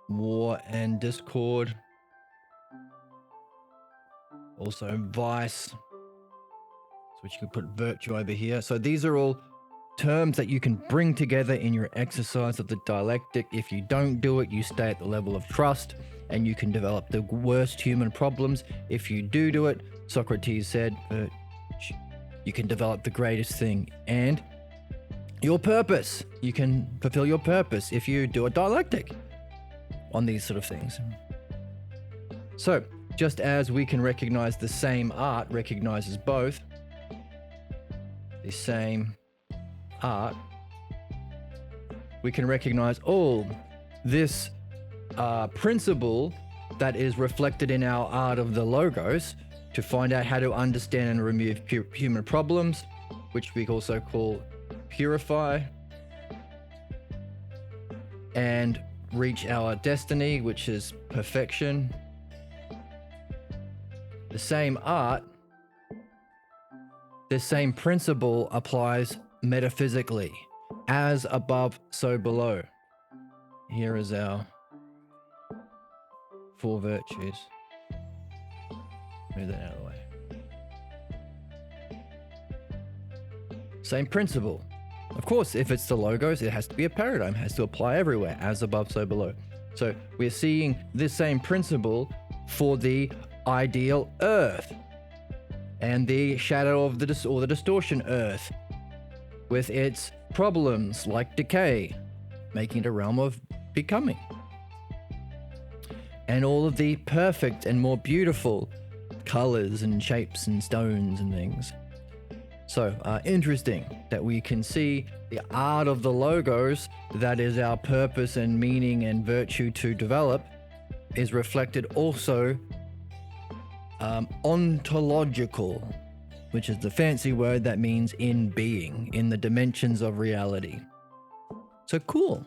War and discord. Also vice, which you could put virtue over here. So these are all terms that you can bring together in your exercise of the dialectic. If you don't do it, you stay at the level of trust and you can develop the worst human problems. If you do it, Socrates said, you can develop the greatest thing. And your purpose, you can fulfill your purpose if you do a dialectic on these sort of things. So just as we can recognize the same art recognizes both, the same art, we can recognize this principle that is reflected in our art of the logos to find out how to understand and remove human problems, which we also call purify and reach our destiny, which is perfection. The same art, the same principle applies metaphysically. As above, so below. Here is our 4 virtues. Move that out of the way. Same principle. Of course, if it's the logos, it has to be a paradigm, it has to apply everywhere, as above, so below. So we're seeing this same principle for the ideal earth and the shadow of the distortion earth with its problems like decay, making it a realm of becoming. And all of the perfect and more beautiful colors and shapes and stones and things. So interesting that we can see the art of the logos, that is our purpose and meaning and virtue to develop, is reflected also ontological, which is the fancy word that means in being, in the dimensions of reality. So cool.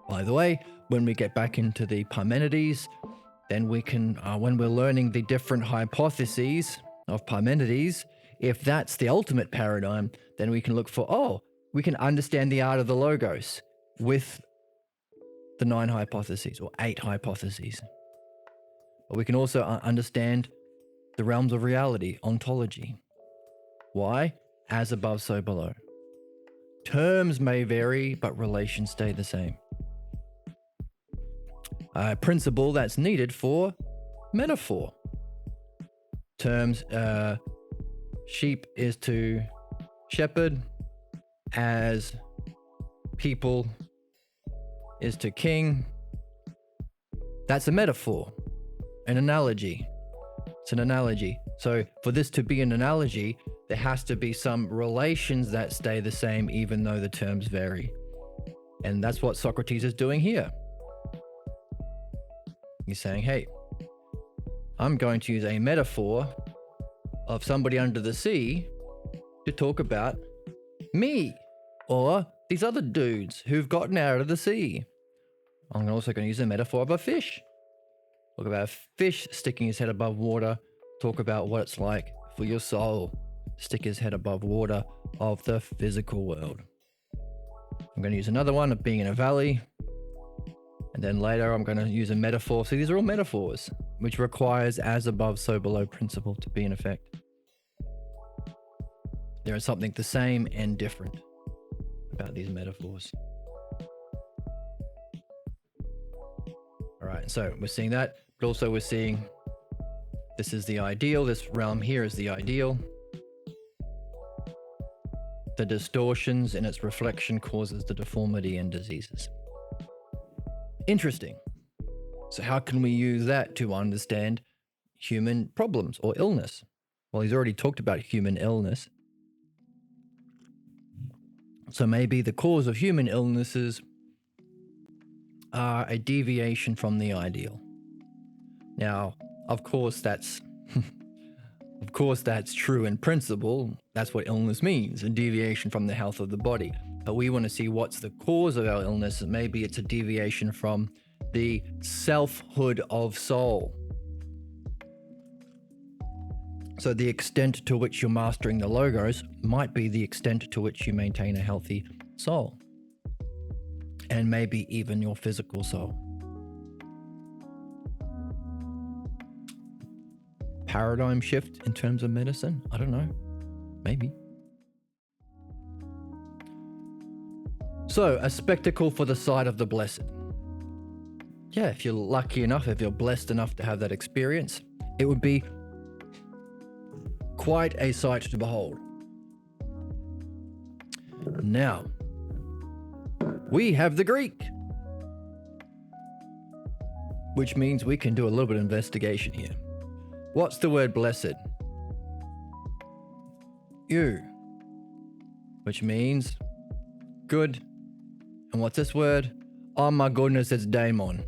By the way, when we get back into the Parmenides, then we can, when we're learning the different hypotheses of Parmenides, if that's the ultimate paradigm, then we can look for, we can understand the art of the logos with the 9 hypotheses or 8 hypotheses. But we can also understand the realms of reality, ontology. Why? As above, so below. Terms may vary, but relations stay the same. A principle that's needed for metaphor. Terms, sheep is to shepherd, as people is to king. That's a metaphor, an analogy. It's an analogy. So for this to be an analogy, there has to be some relations that stay the same even though the terms vary. And that's what Socrates is doing here. He's saying, hey, I'm going to use a metaphor of somebody under the sea to talk about me or these other dudes who've gotten out of the sea. I'm also going to use a metaphor of a fish. Talk about a fish sticking his head above water. Talk about what it's like for your soul to stick his head above water of the physical world. I'm going to use another one of being in a valley. And then later I'm going to use a metaphor. So these are all metaphors, which requires as above, so below principle to be in effect. There is something the same and different about these metaphors. All right, so we're seeing that, but also we're seeing this is the ideal. This realm here is the ideal. The distortions in its reflection causes the deformity and diseases. Interesting. So how can we use that to understand human problems or illness? Well, he's already talked about human illness. So maybe the cause of human illnesses are a deviation from the ideal. Now, of course that's true in principle. That's what illness means, a deviation from the health of the body. But we want to see what's the cause of our illness. Maybe it's a deviation from the selfhood of soul. So the extent to which you're mastering the logos might be the extent to which you maintain a healthy soul. And maybe even your physical soul. Paradigm shift in terms of medicine? I don't know. Maybe. So, a spectacle for the sight of the blessed. Yeah, if you're lucky enough, if you're blessed enough to have that experience, it would be quite a sight to behold. Now, we have the Greek, which means we can do a little bit of investigation here. What's the word blessed? Eu, which means good. And what's this word? Oh my goodness, it's daimon.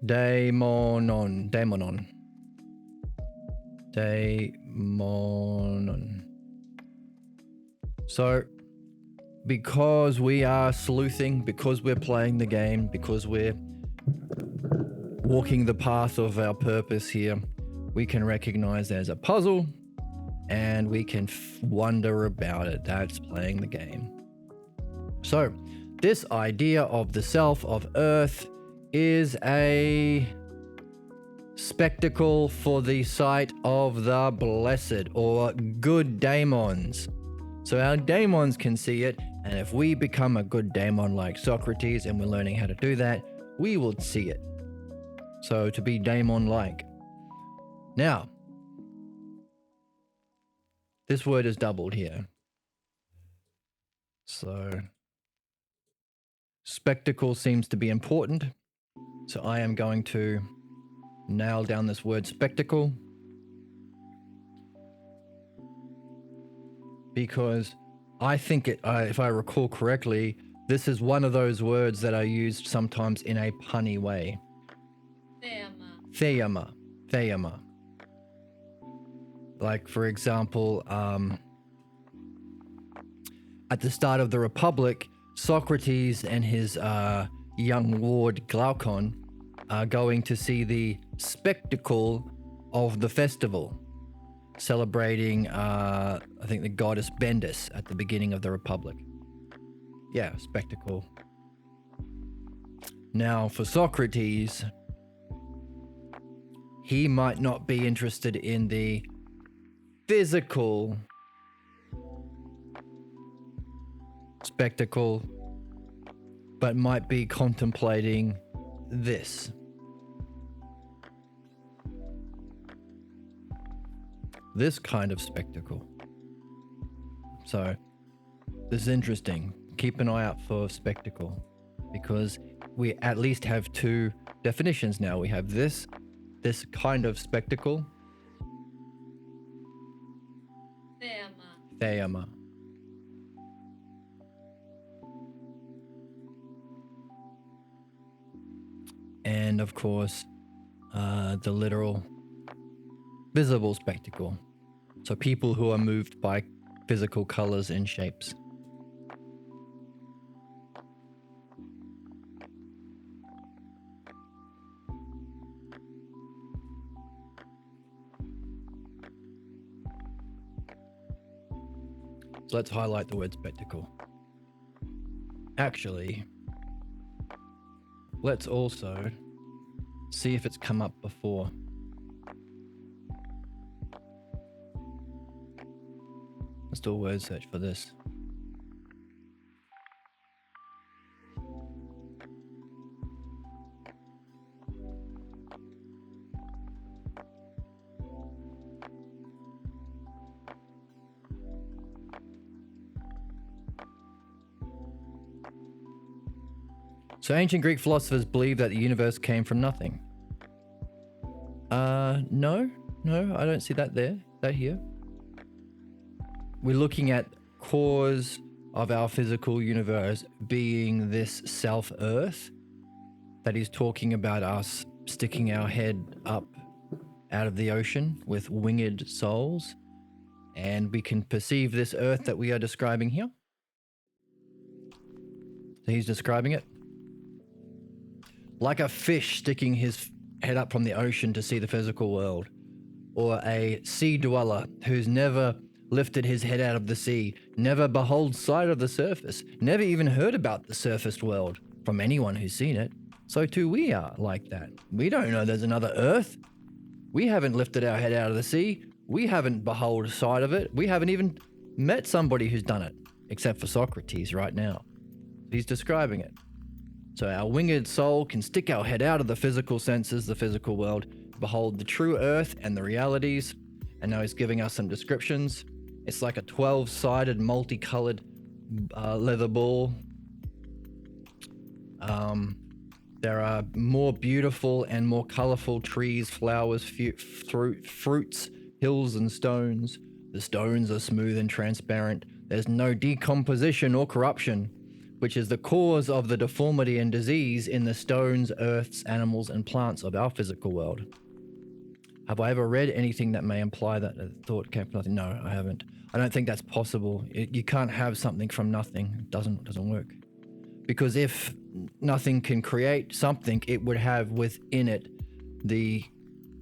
Daimonon. Daimonon. So, because we are sleuthing, because we're playing the game, because we're walking the path of our purpose here, we can recognize there's a puzzle and we can wonder about it. That's playing the game. So, this idea of the self of Earth is a spectacle for the sight of the blessed or good daemons. So our daemons can see it, and if we become a good daemon like Socrates and we're learning how to do that, we will see it. So to be daemon-like. Now, this word is doubled here. So spectacle seems to be important. So I am going to nail down this word spectacle, because I think if I recall correctly, this is one of those words that are used sometimes in a punny way. Theama. Like, for example, at the start of the Republic, Socrates and his young ward Glaucon are going to see the spectacle of the festival, celebrating, I think, the goddess Bendis at the beginning of the Republic. Yeah, spectacle. Now, for Socrates, he might not be interested in the physical spectacle, but might be contemplating this. This kind of spectacle. So, this is interesting. Keep an eye out for spectacle, because we at least have two definitions now. We have this kind of spectacle. Theama. And of course, the literal visible spectacle. So people who are moved by physical colors and shapes. So let's highlight the word spectacle. Actually, let's also see if it's come up before. Let's do a word search for this. So ancient Greek philosophers believe that the universe came from nothing. No, I don't see that there, that here. We're looking at cause of our physical universe being this self-earth that he's talking about, us sticking our head up out of the ocean with winged souls, and we can perceive this earth that we are describing here. So he's describing it like a fish sticking his head up from the ocean to see the physical world, or a sea dweller who's never lifted his head out of the sea, never beholds sight of the surface, never even heard about the surfaced world from anyone who's seen it. So too we are like that. We don't know there's another earth. We haven't lifted our head out of the sea. We haven't behold sight of it. We haven't even met somebody who's done it, except for Socrates right now. He's describing it. So our winged soul can stick our head out of the physical senses, the physical world, behold the true earth and the realities. And now he's giving us some descriptions. It's like a 12-sided, multicolored leather ball. There are more beautiful and more colorful trees, flowers, fruits, hills, and stones. The stones are smooth and transparent. There's no decomposition or corruption, which is the cause of the deformity and disease in the stones, earths, animals, and plants of our physical world. Have I ever read anything that may imply that a thought came from nothing? No, I haven't. I don't think that's possible. You can't have something from nothing. It doesn't work. Because if nothing can create something, it would have within it the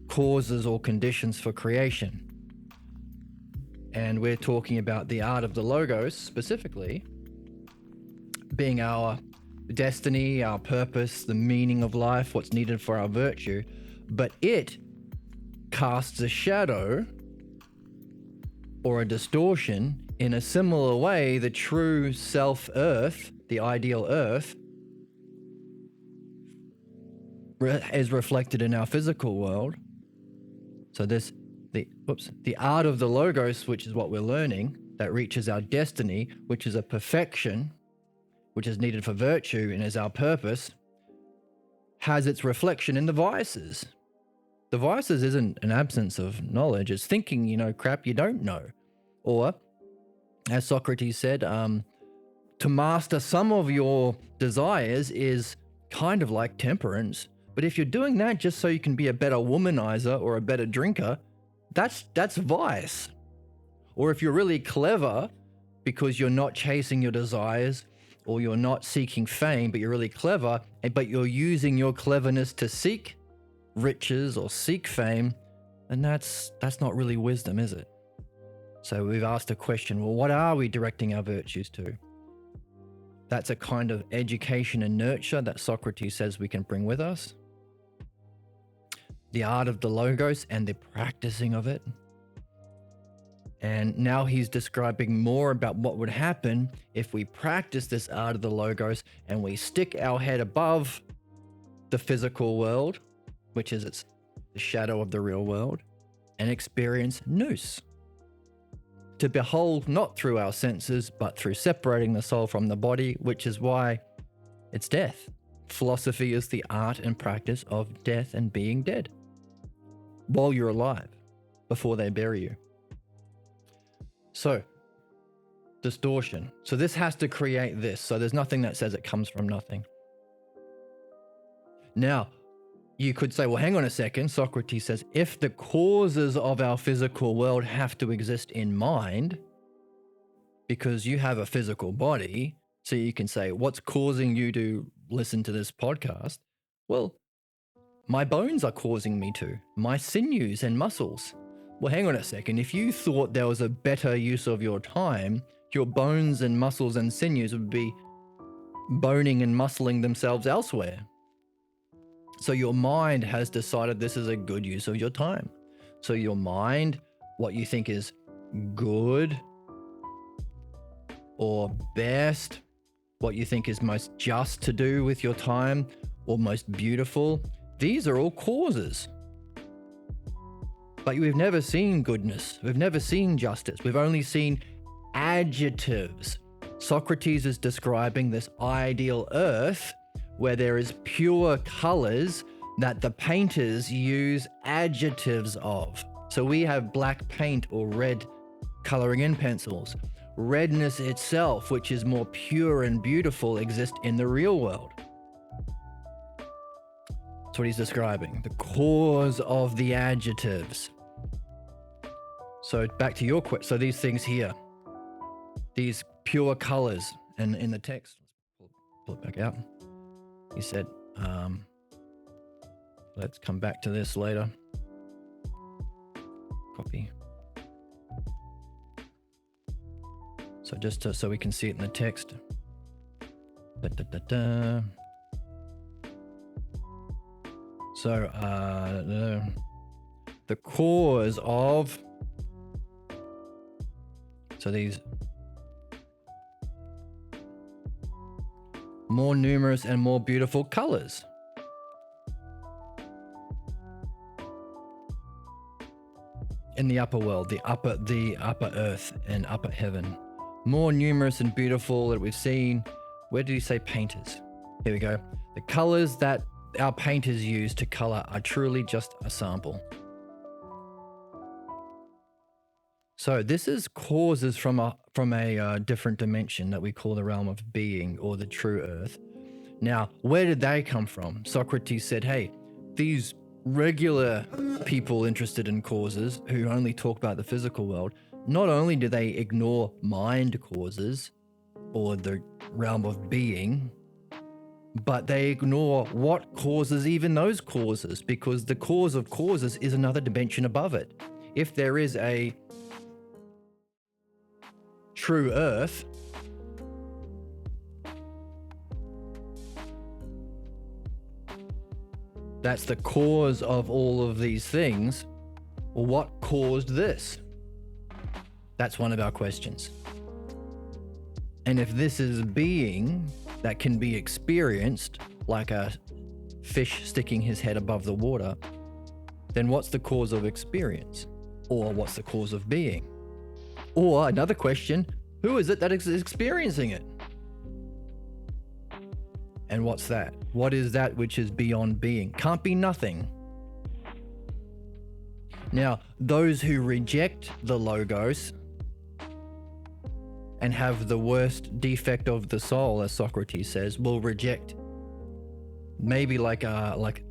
causes or conditions for creation. And we're talking about the art of the logos specifically being our destiny, our purpose, the meaning of life, what's needed for our virtue. But it casts a shadow or a distortion in a similar way the true self earth, the ideal earth, is reflected in our physical world. So the art of the logos, which is what we're learning, that reaches our destiny, which is a perfection, which is needed for virtue and is our purpose, has its reflection in the vices. The vices isn't an absence of knowledge, it's thinking, crap you don't know. Or, as Socrates said, to master some of your desires is kind of like temperance. But if you're doing that just so you can be a better womanizer or a better drinker, that's vice. Or if you're really clever because you're not chasing your desires or you're not seeking fame, but you're really clever, but you're using your cleverness to seek riches or seek fame, then that's not really wisdom, is it? So we've asked a question, well, what are we directing our virtues to? That's a kind of education and nurture that Socrates says we can bring with us. The art of the logos and the practicing of it. And now he's describing more about what would happen if we practice this art of the logos and we stick our head above the physical world, which is the shadow of the real world, and experience nous. To behold not through our senses, but through separating the soul from the body, which is why it's death. Philosophy is the art and practice of death and being dead while you're alive, before they bury you. So, distortion. So this has to create this. So there's nothing that says it comes from nothing. Now, you could say, well, hang on a second. Socrates says, if the causes of our physical world have to exist in mind, because you have a physical body, so you can say, what's causing you to listen to this podcast? Well, my bones are causing me to, my sinews and muscles. Well, hang on a second. If you thought there was a better use of your time, your bones and muscles and sinews would be boning and muscling themselves elsewhere. So your mind has decided this is a good use of your time. So your mind, what you think is good or best, what you think is most just to do with your time or most beautiful, these are all causes. But we've never seen goodness. We've never seen justice. We've only seen adjectives. Socrates is describing this ideal earth where there is pure colors that the painters use adjectives of. So we have black paint or red coloring in pencils. Redness itself, which is more pure and beautiful, exists in the real world. That's what he's describing, the cause of the adjectives. So back to your question. So these things here, these pure colors, and in the text, let's pull it back out. He said, let's come back to this later. Copy. So just so we can see it in the text. So the cause of, so these more numerous and more beautiful colors. In the upper world, the upper earth and upper heaven. More numerous and beautiful that we've seen. Where did he say painters? Here we go. The colors that our painters use to color are truly just a sample. So this is causes from a different dimension that we call the realm of being or the true earth. Now, where did they come from? Socrates said, hey, these regular people interested in causes who only talk about the physical world, not only do they ignore mind causes or the realm of being, but they ignore what causes even those causes, because the cause of causes is another dimension above it. If there is a true earth, that's the cause of all of these things, well, what caused this? That's one of our questions. And if this is being that can be experienced, like a fish sticking his head above the water, then what's the cause of experience? Or what's the cause of being? Or another question, who is it that is experiencing it? And what's that? What is that which is beyond being? Can't be nothing. Now, those who reject the logos and have the worst defect of the soul, as Socrates says, will reject. Maybe like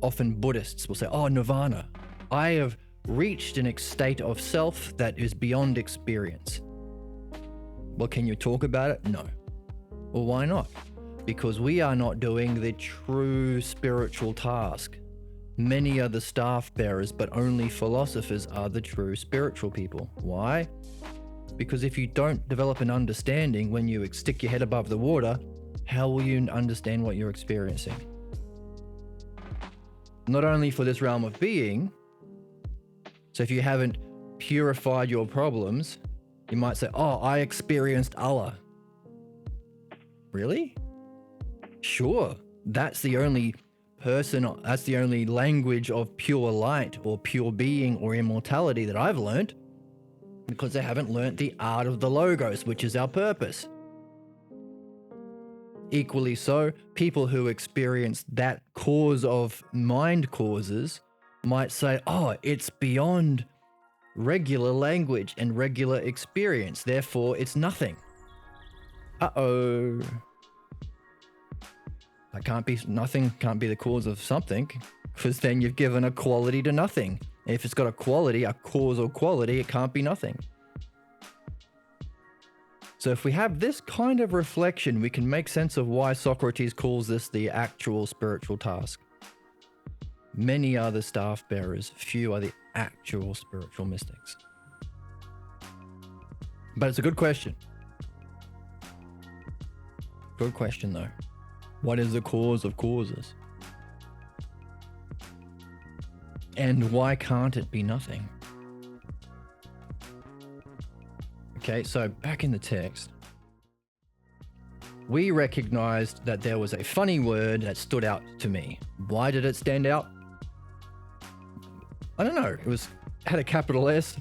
often Buddhists will say, oh, nirvana. I have reached an state of self that is beyond experience. Well, can you talk about it? No. Well, why not? Because we are not doing the true spiritual task. Many are the staff bearers, but only philosophers are the true spiritual people. Why? Because if you don't develop an understanding when you stick your head above the water, how will you understand what you're experiencing? Not only for this realm of being, so if you haven't purified your problems, you might say, oh, I experienced Allah. Really? Sure, that's the only that's the only language of pure light or pure being or immortality that I've learned, because they haven't learnt the art of the logos, which is our purpose. Equally so, people who experience that cause of mind causes might say, oh, it's beyond regular language and regular experience, therefore it's nothing. Uh-oh. That can't be, nothing can't be the cause of something, because then you've given a quality to nothing. If it's got a quality, a causal quality, it can't be nothing. So if we have this kind of reflection, we can make sense of why Socrates calls this the actual spiritual task. Many are the staff bearers, few are the actual spiritual mystics. But it's a good question. Good question though. What is the cause of causes? And why can't it be nothing? Okay, so back in the text, we recognized that there was a funny word that stood out to me. Why did it stand out? I don't know. It had a capital S,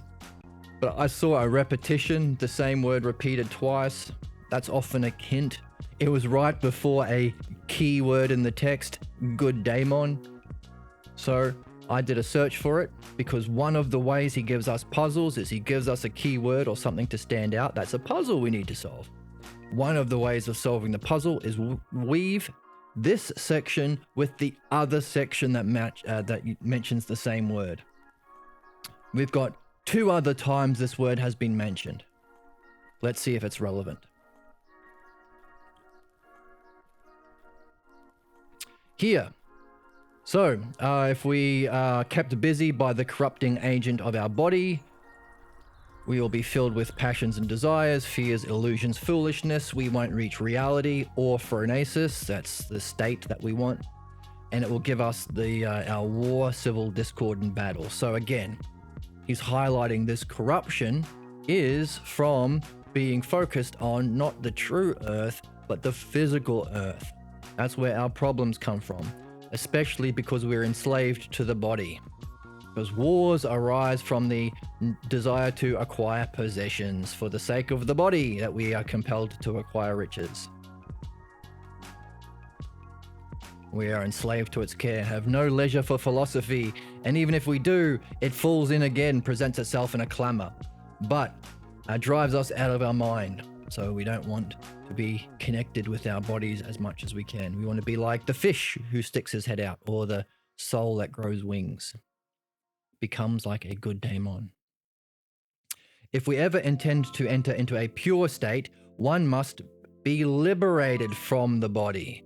but I saw a repetition, the same word repeated twice. That's often a hint. It was right before a key word in the text, good daemon. So I did a search for it, because one of the ways he gives us puzzles is he gives us a key word or something to stand out. That's a puzzle we need to solve. One of the ways of solving the puzzle is weave this section with the other section that mentions the same word. We've got 2 other times this word has been mentioned. Let's see if it's relevant. Here. So, if we are kept busy by the corrupting agent of our body, we will be filled with passions and desires, fears, illusions, foolishness. We won't reach reality or phronesis. That's the state that we want. And it will give us our war, civil discord, and battle. So again, he's highlighting this corruption is from being focused on not the true earth, but the physical earth. That's where our problems come from, especially because we're enslaved to the body. Because wars arise from the desire to acquire possessions for the sake of the body, that we are compelled to acquire riches. We are enslaved to its care, have no leisure for philosophy, and even if we do, it falls in again, presents itself in a clamor. But it drives us out of our mind, so we don't want to be connected with our bodies as much as we can. We want to be like the fish who sticks his head out, or the soul that grows wings. Becomes like a good daemon. If we ever intend to enter into a pure state, one must be liberated from the body.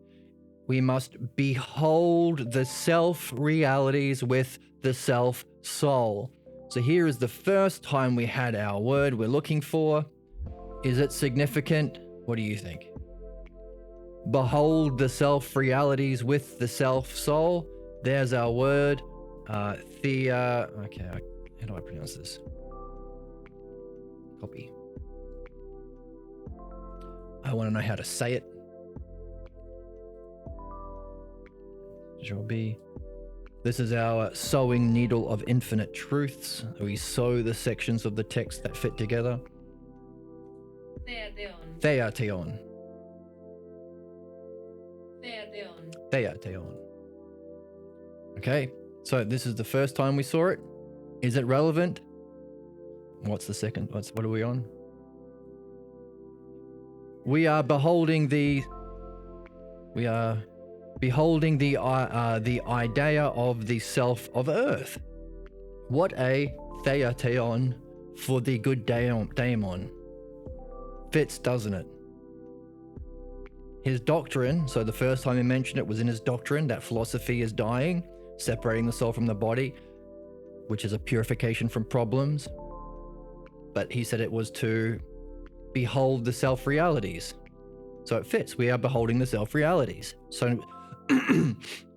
We must behold the self-realities with the self-soul. So here is the first time we had our word we're looking for. Is it significant? What do you think? Behold the self-realities with the self-soul. There's our word. Okay, how do I pronounce this? Copy. I want to know how to say it. Shall be. This is our sewing needle of infinite truths. We sew the sections of the text that fit together. Theateon. Theateon. Theateon. Theateon. Okay, so this is the first time we saw it. Is it relevant? What's the second? What are we on? We are beholding the idea of the self of earth. What a theateon for the good daemon. Fits, doesn't it? His doctrine, so the first time he mentioned it was in his doctrine, that philosophy is dying, separating the soul from the body, which is a purification from problems. But he said it was to behold the self-realities. So it fits. We are beholding the self-realities. So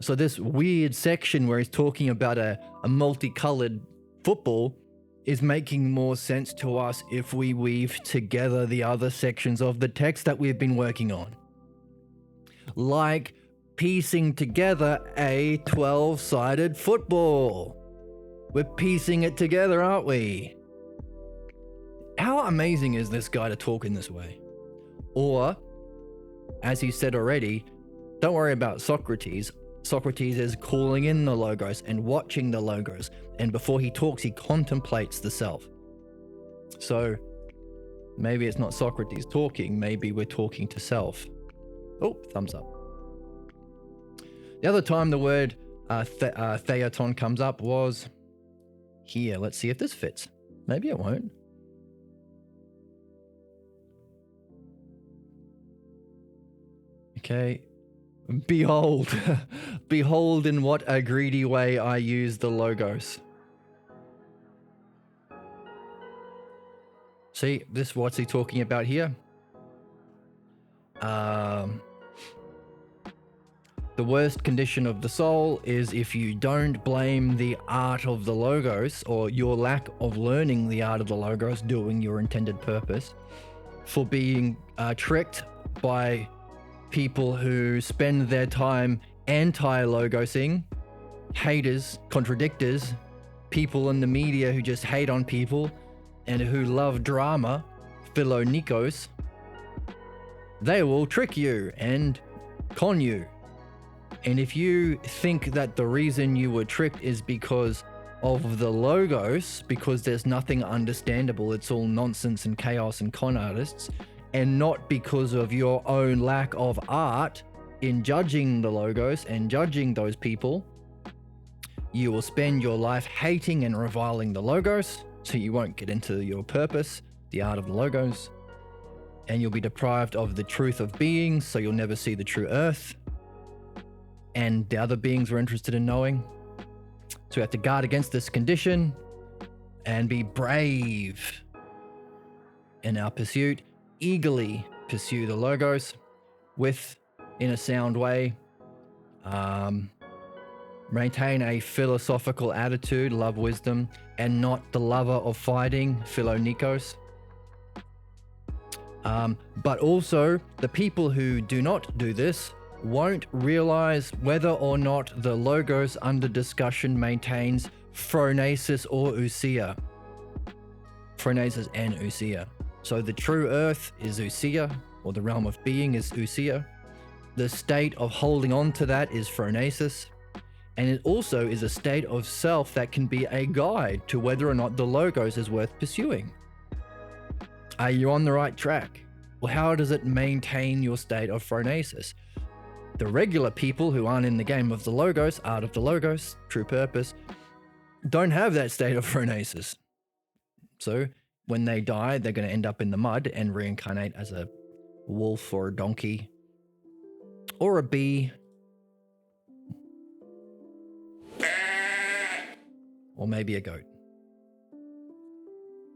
so this weird section where he's talking about a multicolored football is making more sense to us if we weave together the other sections of the text that we've been working on. Like piecing together a 12-sided football. We're piecing it together, aren't we? How amazing is this guy to talk in this way? Or, as he said already, don't worry about Socrates. Socrates is calling in the logos and watching the logos. And before he talks, he contemplates the self. So maybe it's not Socrates talking. Maybe we're talking to self. Oh, thumbs up. The other time the word theaton comes up was here. Let's see if this fits. Maybe it won't. Okay. Behold. Behold in what a greedy way I use the logos. See, what's he talking about here? The worst condition of the soul is if you don't blame the art of the logos or your lack of learning the art of the logos, doing your intended purpose, for being tricked by people who spend their time anti-logosing, haters, contradictors, people in the media who just hate on people and who love drama, philonikos. They will trick you and con you. And if you think that the reason you were tricked is because of the logos, because there's nothing understandable, it's all nonsense and chaos and con artists, and not because of your own lack of art in judging the logos and judging those people, you will spend your life hating and reviling the logos, so you won't get into your purpose, the art of the logos, and you'll be deprived of the truth of being, so you'll never see the true earth, and the other beings we're interested in knowing. So we have to guard against this condition and be brave in our pursuit, eagerly pursue the logos in a sound way, maintain a philosophical attitude, love wisdom, and not the lover of fighting, philonikos. But also, the people who do not do this won't realize whether or not the logos under discussion maintains phronesis or ousia. Phronesis and ousia. So the true earth is ousia, or the realm of being is ousia. The state of holding on to that is phronesis. And it also is a state of self that can be a guide to whether or not the logos is worth pursuing. Are you on the right track? Well, how does it maintain your state of phronesis? The regular people who aren't in the game of the logos, art of the logos, true purpose, don't have that state of phronesis. So when they die, they're going to end up in the mud and reincarnate as a wolf or a donkey or a bee or maybe a goat.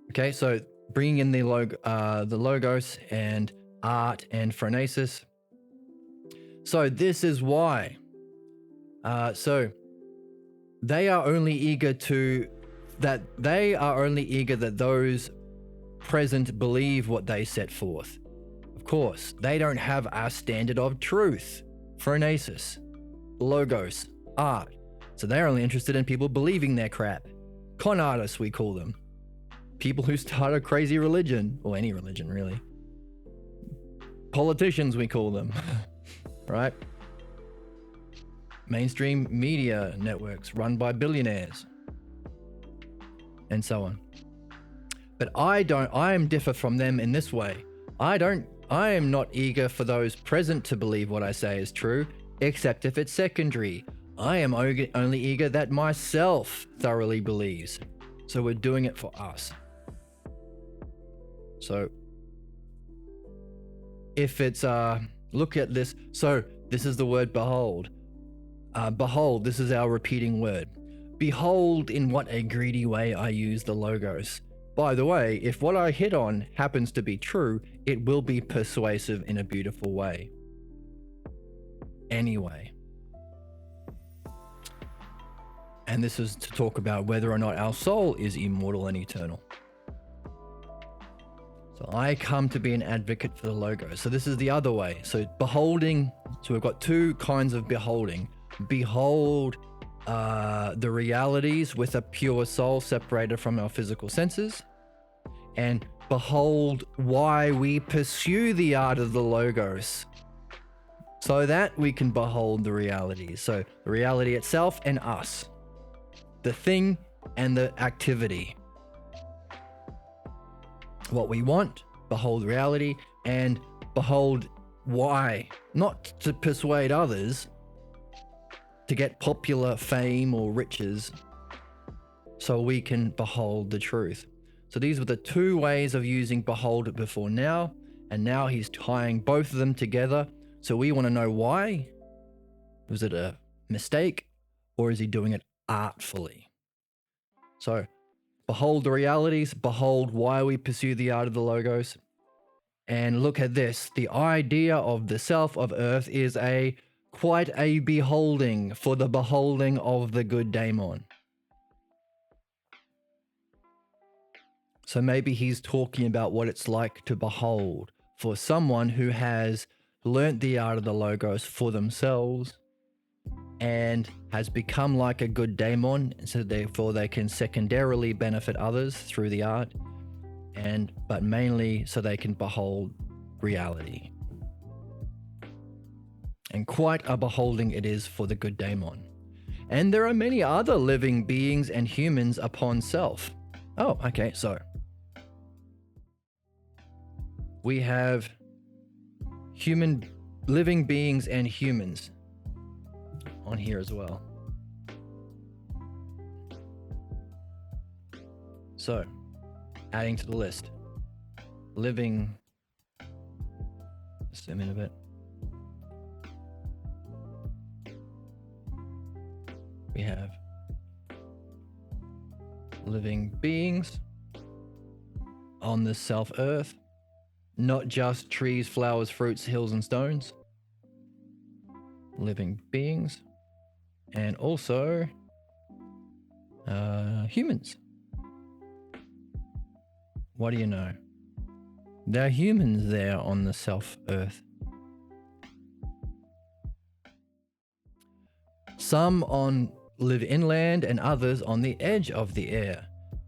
Okay, so bringing in the logos and art and phronesis. So this is why. So they are only eager that those present believe what they set forth. Of course, they don't have our standard of truth, phronesis, logos, art. So they're only interested in people believing their crap. Con artists, we call them. People who start a crazy religion, or any religion really. Politicians, we call them, right? Mainstream media networks run by billionaires, and so on. But I am differ from them in this way. I am not eager for those present to believe what I say is true, except if it's secondary. I am only eager that myself thoroughly believes. So we're doing it for us. So if it's, look at this. So this is the word behold. Behold, this is our repeating word. Behold in what a greedy way I use the logos. By the way, if what I hit on happens to be true, it will be persuasive in a beautiful way. Anyway. And this is to talk about whether or not our soul is immortal and eternal. So I come to be an advocate for the logos. So this is the other way. So beholding, so we've got two kinds of beholding. Behold the realities with a pure soul separated from our physical senses, and behold why we pursue the art of the logos, so that we can behold the realities. So the reality itself and us, the thing and the activity. What we want, behold reality, and behold why. Not to persuade others, to get popular fame or riches, so we can behold the truth. So these were the two ways of using behold before now, and now he's tying both of them together. So we want to know why. Was it a mistake, or is he doing it artfully? So behold the realities, behold why we pursue the art of the logos. And look at this, the idea of the self of earth is quite a beholding for the beholding of the good daemon. So maybe he's talking about what it's like to behold for someone who has learnt the art of the logos for themselves and has become like a good daemon, and so therefore they can secondarily benefit others through the art, but mainly so they can behold reality. And quite a beholding it is for the good daemon. And there are many other living beings and humans upon self. Oh, okay, so we have human living beings and humans on here as well. So, adding to the list, living, zoom in a bit. We have living beings on this self-earth, not just trees, flowers, fruits, hills, and stones. Living beings, and also humans. What do you know? There are humans there on the self-earth. Some live inland and others on the edge of the air,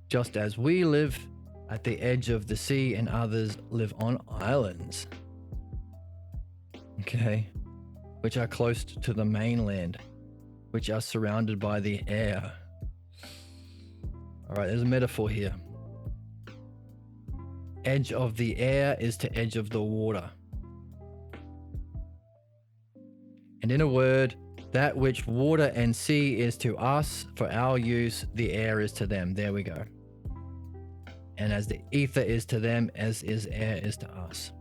just as we live at the edge of the sea and others live on islands. Okay, which are close to the mainland, which are surrounded by the air. All right, there's a metaphor here. Edge of the air is to edge of the water. And in a word, that which water and sea is to us for our use, the air is to them. There we go. and as the ether is to them, as is air is to us.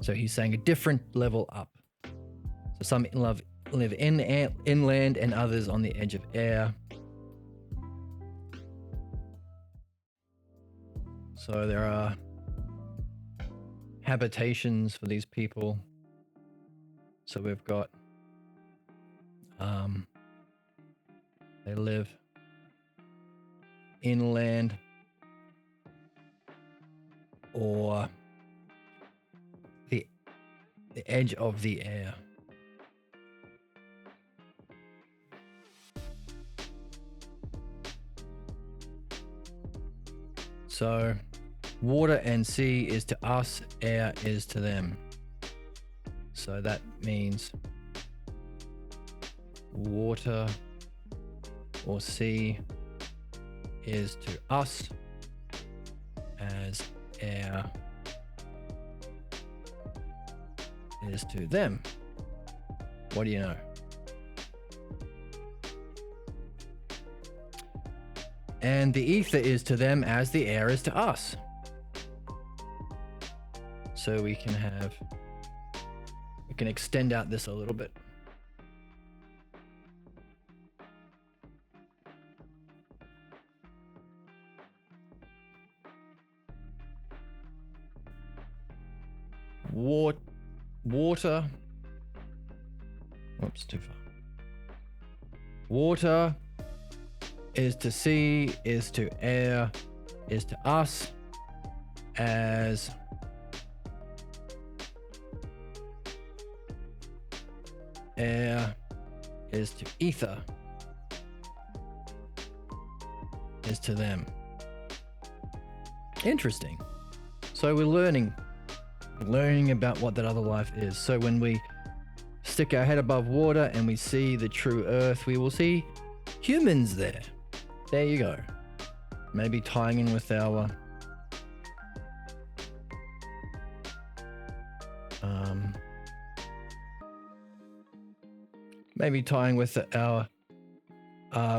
So he's saying a different level up. So some live inland and others on the edge of air. So there are habitations for these people. So we've got they live inland or the edge of the air. So water and sea is to us, air is to them. So that means water or sea is to us as air is to them. What do you know? And the ether is to them as the air is to us. So we can extend out this a little bit. Water. Whoops, too far. Water is to sea, is to air, is to us as air is to ether is to them. Interesting. So we're learning about what that other life is. So when we stick our head above water and we see the true earth, we will see humans there. There you go. Maybe tying in with our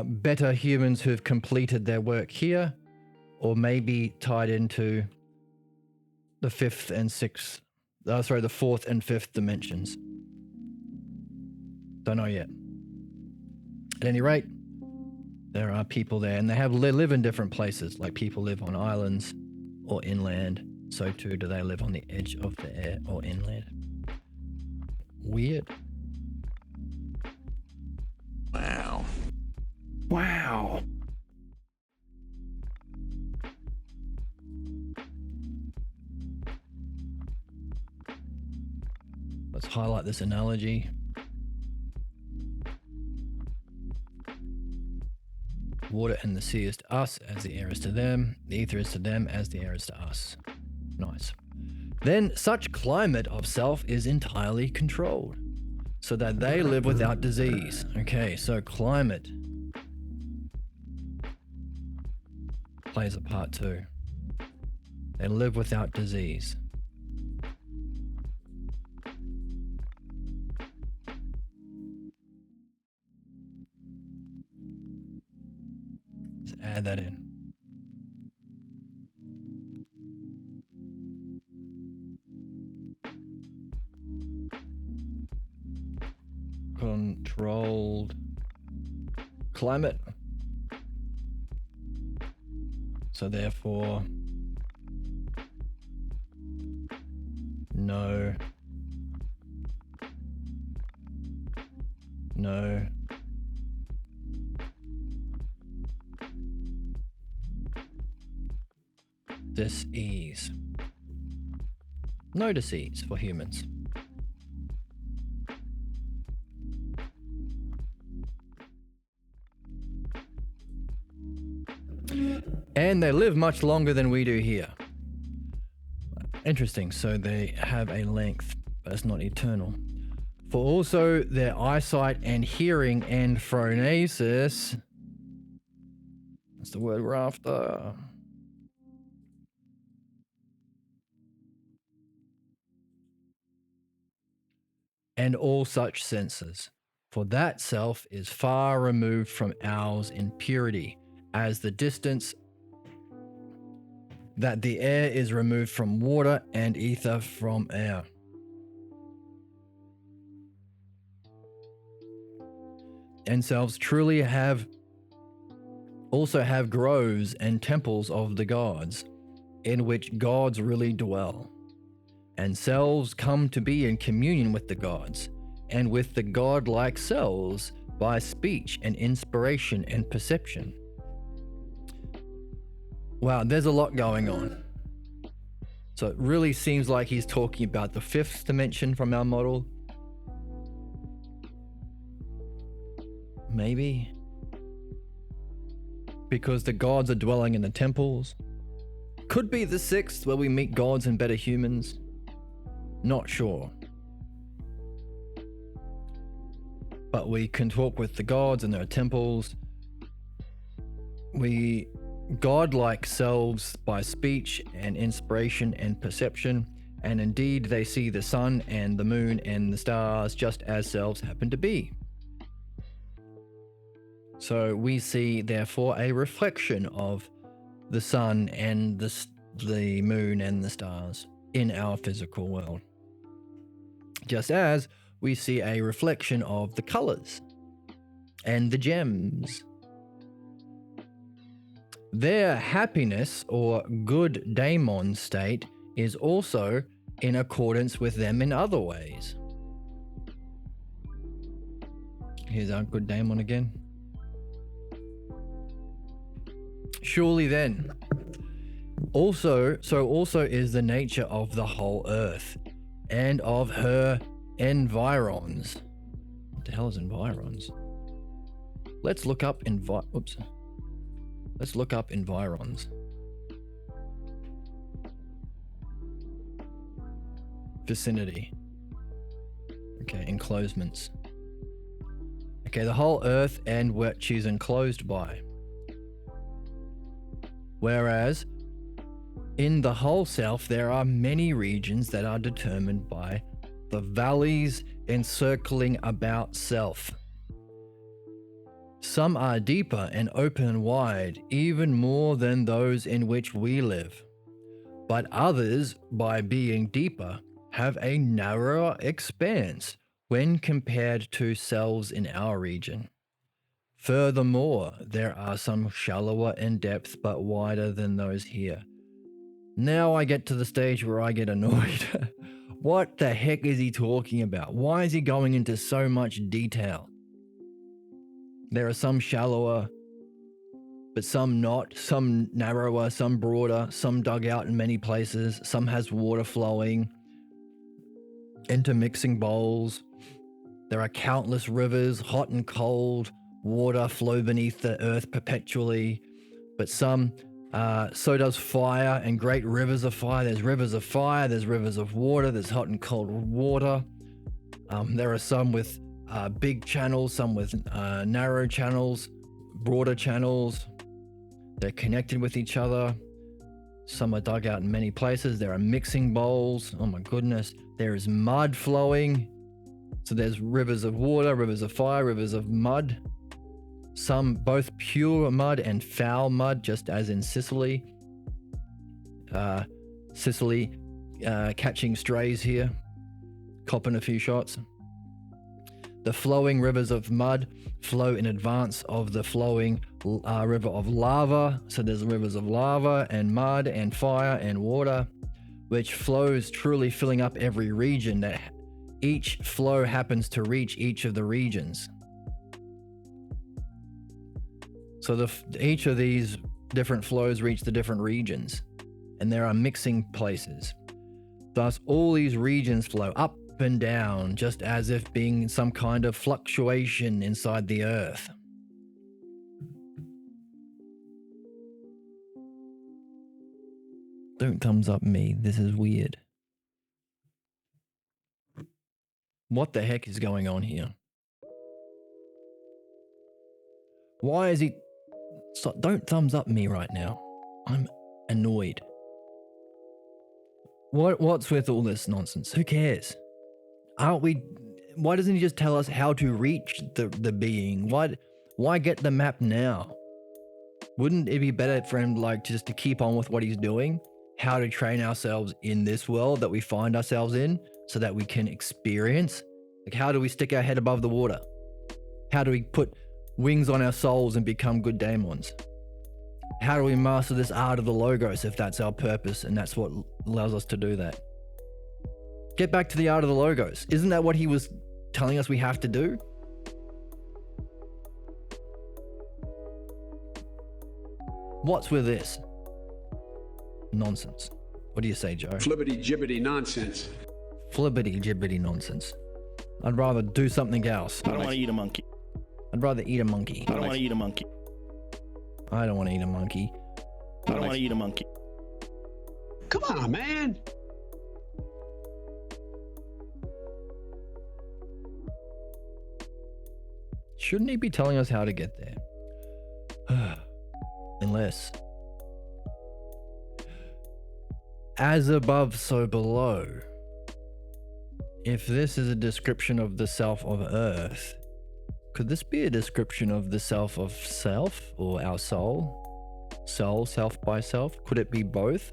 better humans who've completed their work here, or maybe tied into the fourth and fifth dimensions. Don't know yet. At any rate, there are people there, and they live in different places. Like people live on islands or inland. So too do they live on the edge of the air or inland. Weird. Wow. Let's highlight this analogy. Water and the sea is to us as the air is to them. The ether is to them as the air is to us. Nice. Then such climate of self is entirely controlled, so that they live without disease. Okay, so climate plays a part too. They live without disease. Let's add that in. Controlled climate. So therefore, no dis-ease. No disease for humans. And they live much longer than we do here. Interesting. So they have a length, but it's not eternal. For also their eyesight and hearing and phronesis. That's the word we're after. And all such senses. For that self is far removed from ours in purity, as the distance that the air is removed from water and ether from air. And selves truly also have groves and temples of the gods, in which gods really dwell. And selves come to be in communion with the gods, and with the god-like selves by speech and inspiration and perception. Wow, there's a lot going on. So it really seems like he's talking about the fifth dimension from our model. Maybe. Because the gods are dwelling in the temples. Could be the sixth, where we meet gods and better humans. Not sure. But we can talk with the gods in their temples. We godlike selves by speech and inspiration and perception, and indeed they see the sun and the moon and the stars just as selves happen to be. So we see, therefore, a reflection of the sun and the moon and the stars in our physical world. Just as we see a reflection of the colors and the gems. Their happiness or good daemon state is also in accordance with them in other ways. Here's our good daemon again. Surely then, also is the nature of the whole earth and of her environs. What the hell is environs? Let's look up Let's look up environs. Vicinity. Okay, enclosements. Okay, the whole earth and what she's enclosed by. Whereas in the whole self, there are many regions that are determined by the valleys encircling about self. Some are deeper and open and wide, even more than those in which we live. But others, by being deeper, have a narrower expanse when compared to selves in our region. Furthermore, there are some shallower in depth but wider than those here. Now I get to the stage where I get annoyed. What the heck is he talking about? Why is he going into so much detail? There are some shallower, but some not, some narrower, some broader, some dug out in many places, some has water flowing, intermixing bowls. There are countless rivers, hot and cold, water flow beneath the earth perpetually, but some, so does fire and great rivers of fire. There's rivers of fire, there's rivers of water, there's hot and cold water. There are some with big channels, some with narrow channels, broader channels. They're connected with each other. Some are dug out in many places. There are mixing bowls. Oh my goodness. There is mud flowing. So there's rivers of water, rivers of fire, rivers of mud. Some both pure mud and foul mud, just as in Sicily. Catching strays here. Copping a few shots. The flowing rivers of mud flow in advance of the flowing river of lava. So there's rivers of lava and mud and fire and water, which flows truly filling up every region. That each flow happens to reach each of the regions. So each of these different flows reach the different regions, and there are mixing places. Thus, all these regions flow up and down, just as if being some kind of fluctuation inside the earth. Don't thumbs up me, this is weird. What the heck is going on here? Why is he... Don't thumbs up me right now. I'm annoyed. What's with all this nonsense? Who cares? Why doesn't he just tell us how to reach the being? Why get the map now? Wouldn't it be better for him like just to keep on with what he's doing? How to train ourselves in this world that we find ourselves in so that we can experience? Like, how do we stick our head above the water? How do we put wings on our souls and become good daemons? How do we master this art of the logos if that's our purpose and that's what allows us to do that? Get back to the art of the logos. Isn't that what he was telling us we have to do? What's with this? Nonsense. What do you say, Joe? Flibbity jibbity nonsense. Flibbity jibbity nonsense. I'd rather do something else. I don't want to eat a monkey. I'd rather eat a monkey. I don't want to eat a monkey. I don't want to eat a monkey. I don't want to eat a monkey. Come on, man. Shouldn't he be telling us how to get there? Unless, as above, so below. If this is a description of the self of Earth, could this be a description of the self of self or our soul? Soul, self by self? Could it be both?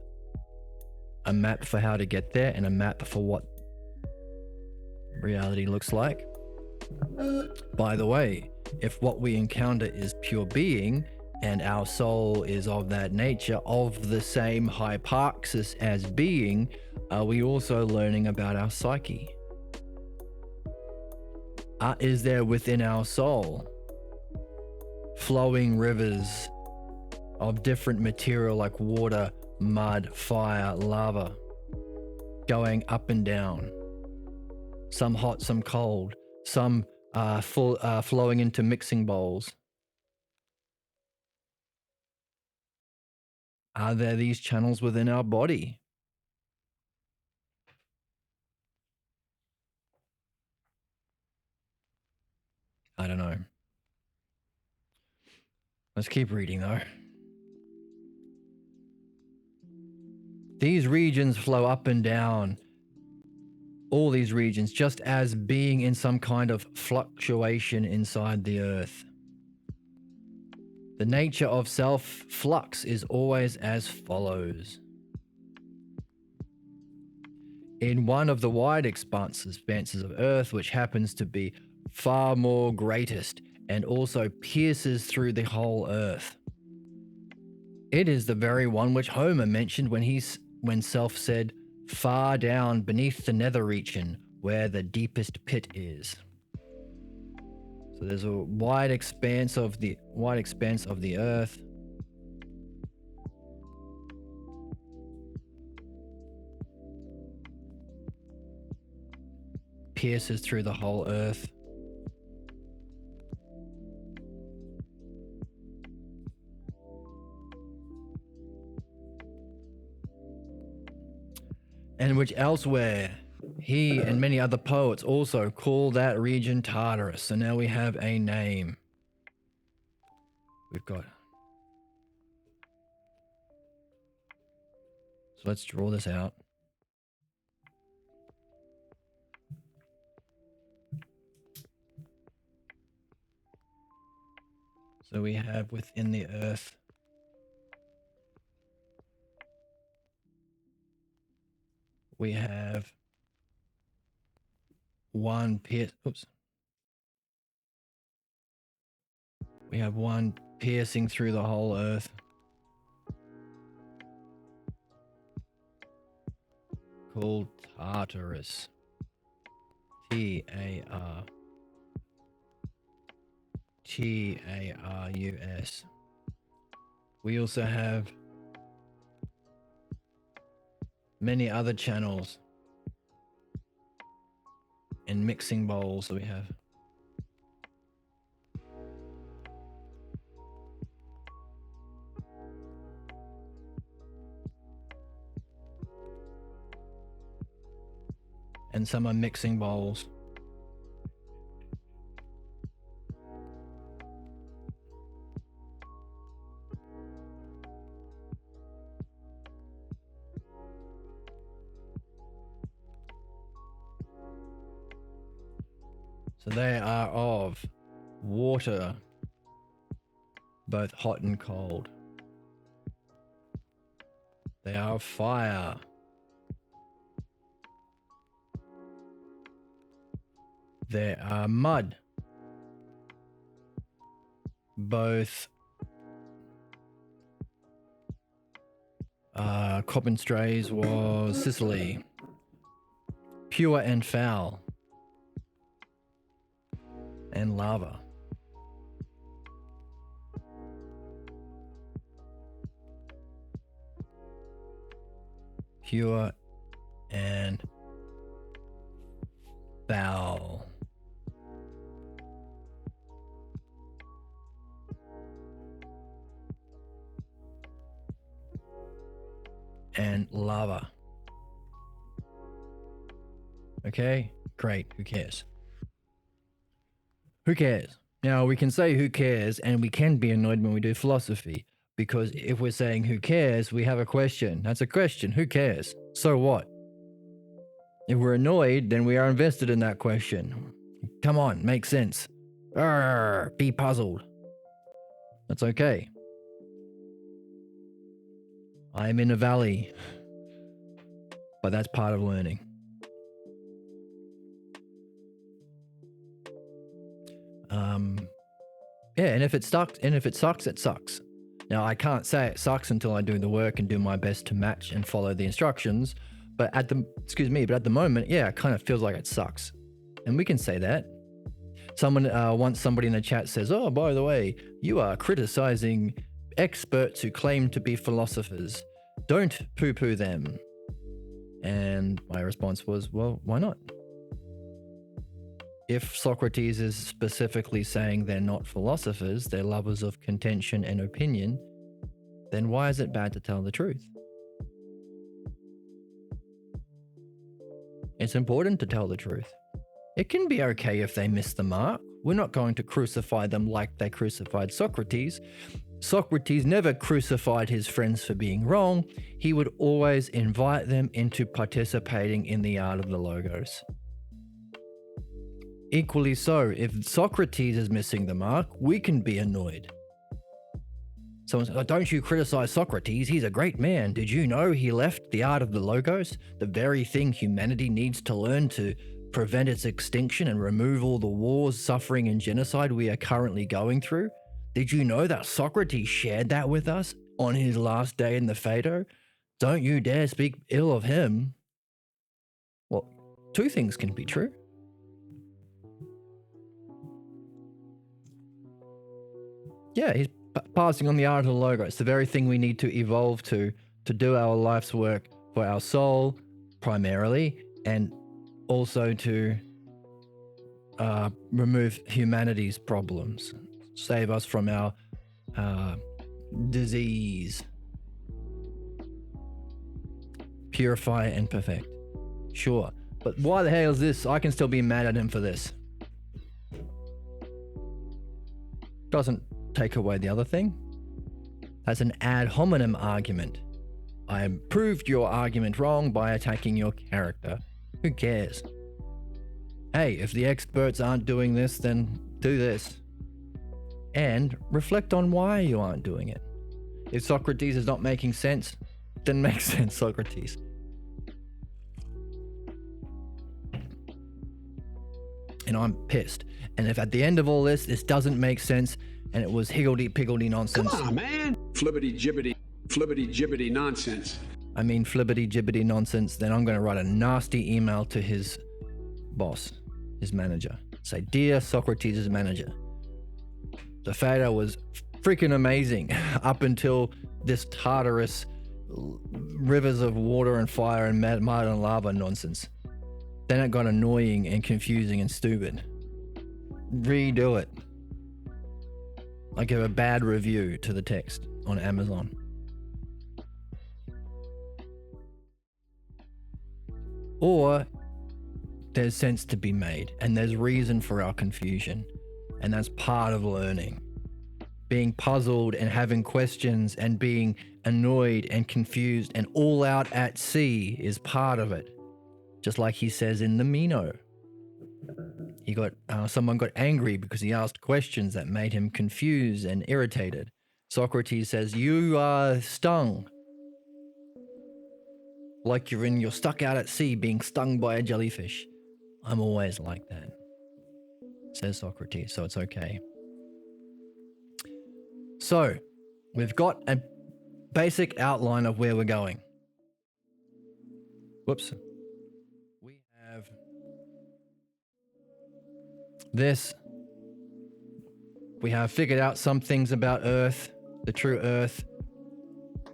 A map for how to get there and a map for what reality looks like? By the way, if what we encounter is pure being and our soul is of that nature, of the same hyparxis as being, are we also learning about our psyche? Is there within our soul flowing rivers of different material like water, mud, fire, lava, going up and down? Some hot, some cold, some flowing into mixing bowls. Are there these channels within our body? I don't know. Let's keep reading though. These regions flow up and down. All these regions, just as being in some kind of fluctuation inside the earth. The nature of self-flux is always as follows. In one of the wide expanses of earth, which happens to be far more greatest and also pierces through the whole earth. It is the very one which Homer mentioned when self said, far down beneath the nether region where the deepest pit is. So there's a wide expanse of the earth. Pierces through the whole earth. And which elsewhere he and many other poets also call that region Tartarus. So now we have a name. We've got. So let's draw this out. So we have within the earth we have one we have one piercing through the whole earth. Called Tartarus. Tartarus. We also have many other channels and mixing bowls that we have. And some are mixing bowls. So they are of water, both hot and cold. They are fire. They are mud. Both Coppenstrays was Sicily. Pure and foul. And lava. Pure and foul. And lava. Okay, great. Who cares? Who cares? Now, we can say who cares, and we can be annoyed when we do philosophy, because if we're saying who cares, we have a question. That's a question. Who cares? So what? If we're annoyed, then we are invested in that question. Come on, make sense. Arrgh, be puzzled. That's okay. I'm in a valley, but that's part of learning. Yeah, and if it sucks, it sucks. Now, I can't say it sucks until I do the work and do my best to match and follow the instructions. But at the moment, yeah, it kind of feels like it sucks. And we can say that. Once somebody in the chat says, oh, by the way, you are criticizing experts who claim to be philosophers. Don't poo-poo them. And my response was, well, why not? If Socrates is specifically saying they're not philosophers, they're lovers of contention and opinion, then why is it bad to tell the truth? It's important to tell the truth. It can be okay if they miss the mark. We're not going to crucify them like they crucified Socrates. Socrates never crucified his friends for being wrong. He would always invite them into participating in the art of the logos. Equally so, if Socrates is missing the mark, we can be annoyed. Someone says, oh, don't you criticize Socrates? He's a great man. Did you know he left the art of the logos? The very thing humanity needs to learn to prevent its extinction and remove all the wars, suffering, and genocide we are currently going through? Did you know that Socrates shared that with us on his last day in the Phaedo? Don't you dare speak ill of him. Well, two things can be true. Yeah, he's passing on the art of the logo. It's the very thing we need to evolve to do our life's work for our soul, primarily, and also to remove humanity's problems, save us from our disease, purify and perfect. Sure, but why the hell is this? I can still be mad at him for this. Doesn't take away the other thing. That's an ad hominem argument. I proved your argument wrong by attacking your character. Who cares? Hey, if the experts aren't doing this, then do this. And reflect on why you aren't doing it. If Socrates is not making sense, then make sense, Socrates. And I'm pissed. And if at the end of all this doesn't make sense, and it was higgledy-piggledy nonsense. Come on, man. Flibbity-jibbity nonsense. I mean flibbity-jibbity nonsense, then I'm going to write a nasty email to his boss, his manager. Say, dear Socrates' manager, the Phaedo was freaking amazing up until this Tartarus rivers of water and fire and mud and lava nonsense. Then it got annoying and confusing and stupid. Redo it. I give a bad review to the text on Amazon. Or there's sense to be made and there's reason for our confusion. And that's part of learning. Being puzzled and having questions and being annoyed and confused and all out at sea is part of it. Just like he says in the Meno. Someone got angry because he asked questions that made him confused and irritated. Socrates says, you are stung. Like you're stuck out at sea being stung by a jellyfish. I'm always like that, says Socrates, so it's okay. So, we've got a basic outline of where we're going. Whoops. We have this. We have figured out some things about Earth, the true Earth.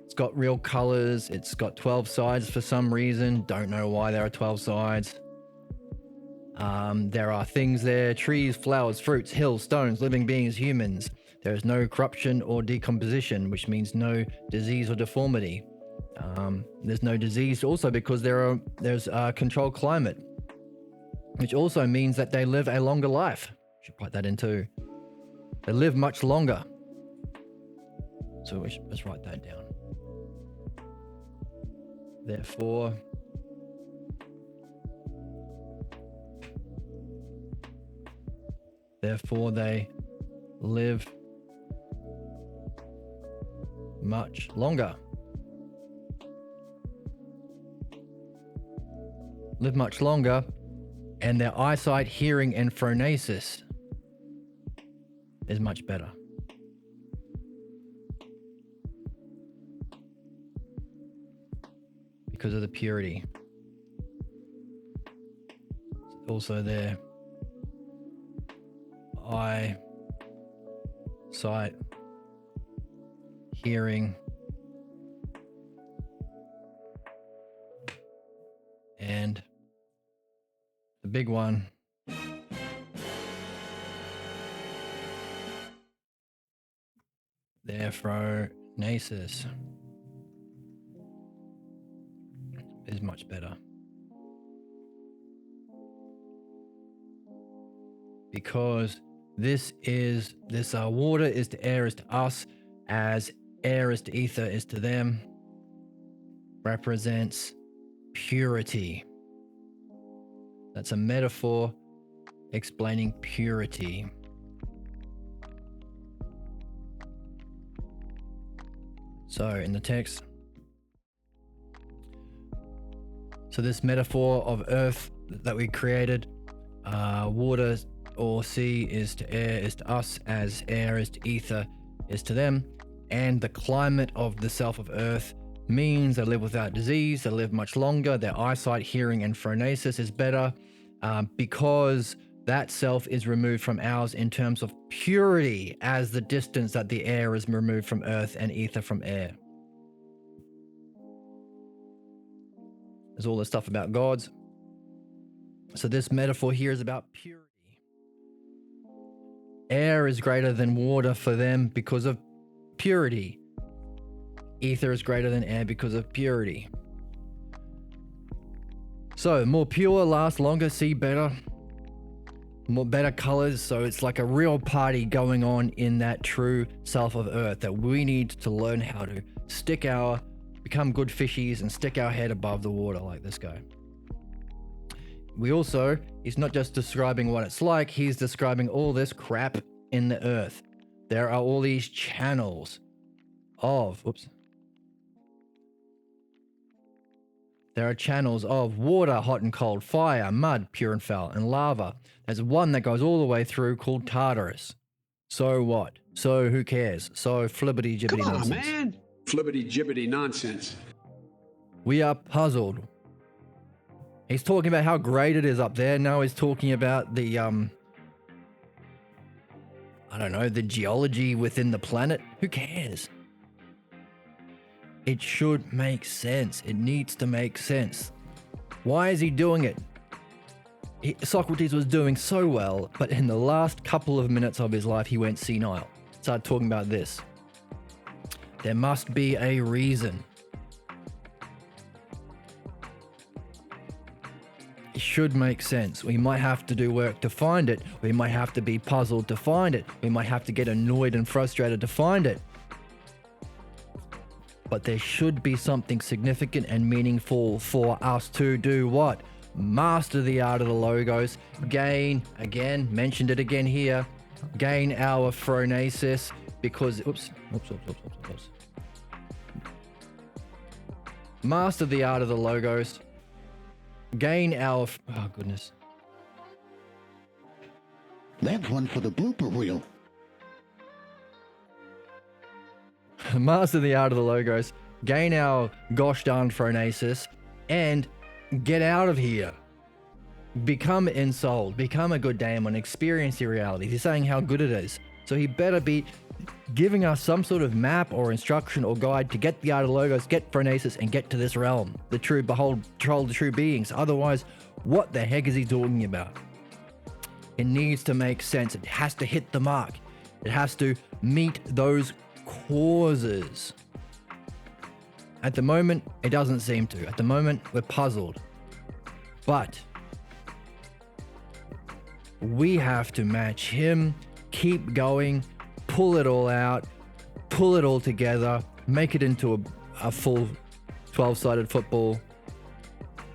It's got real colors. It's got 12 sides for some reason. Don't know why there are 12 sides. There are things there, trees, flowers, fruits, hills, stones, living beings, humans. There is no corruption or decomposition, which means no disease or deformity. There's no disease also because there's a controlled climate, which also means that they live a longer life. Should write that in too. They live much longer. So let's write that down. Therefore, they live much longer. Live much longer, and their eyesight, hearing, and phronesis is much better. Because of the purity. Also their eye, sight, hearing, and the big one, their phronesis is much better. Because this water is to air is to us, as air is to ether is to them, represents purity. That's a metaphor explaining purity. So in the text, so this metaphor of earth that we created, water or sea is to air is to us, as air is to ether is to them, and the climate of the self of earth means they live without disease, they live much longer, their eyesight, hearing, and phronesis is better, because that self is removed from ours in terms of purity, as the distance that the air is removed from earth and ether from air. There's all this stuff about gods. So this metaphor here is about purity. Air is greater than water for them because of purity. Ether is greater than air because of purity. So more pure, last longer, see better, more better colors. So it's like a real party going on in that true self of earth that we need to learn how to become good fishies and stick our head above the water like this guy. He's not just describing what it's like, he's describing all this crap in the earth. There are all these channels of, There are channels of water, hot and cold, fire, mud, pure and foul, and lava. There's one that goes all the way through called Tartarus. So what? So who cares? So flibbity jibbity Come on, nonsense. man. Flibbity jibbity nonsense. We are puzzled. He's talking about how great it is up there. Now he's talking about the, the geology within the planet. Who cares? It should make sense. It needs to make sense. Why is he doing it? Socrates was doing so well, but in the last couple of minutes of his life, he went senile. Started talking about this. There must be a reason. It should make sense. We might have to do work to find it. We might have to be puzzled to find it. We might have to get annoyed and frustrated to find it. But there should be something significant and meaningful for us to do what? Master the art of the logos, gain, again, mentioned it again here, gain our phronesis, because master the art of the logos, gain our oh goodness. That's one for the blooper reel. Master the art of the logos, gain our gosh darn phronesis, and get out of here. Become ensouled, become a good daemon, experience your reality. He's saying how good it is. So he better be giving us some sort of map or instruction or guide to get the art of the logos, get phronesis, and get to this realm. The true, behold, the true beings. Otherwise, what the heck is he talking about? It needs to make sense. It has to hit the mark. It has to meet those causes. At the moment, it doesn't seem to. At the moment, we're puzzled. But we have to match him, keep going, pull it all out, pull it all together, make it into a full 12-sided football,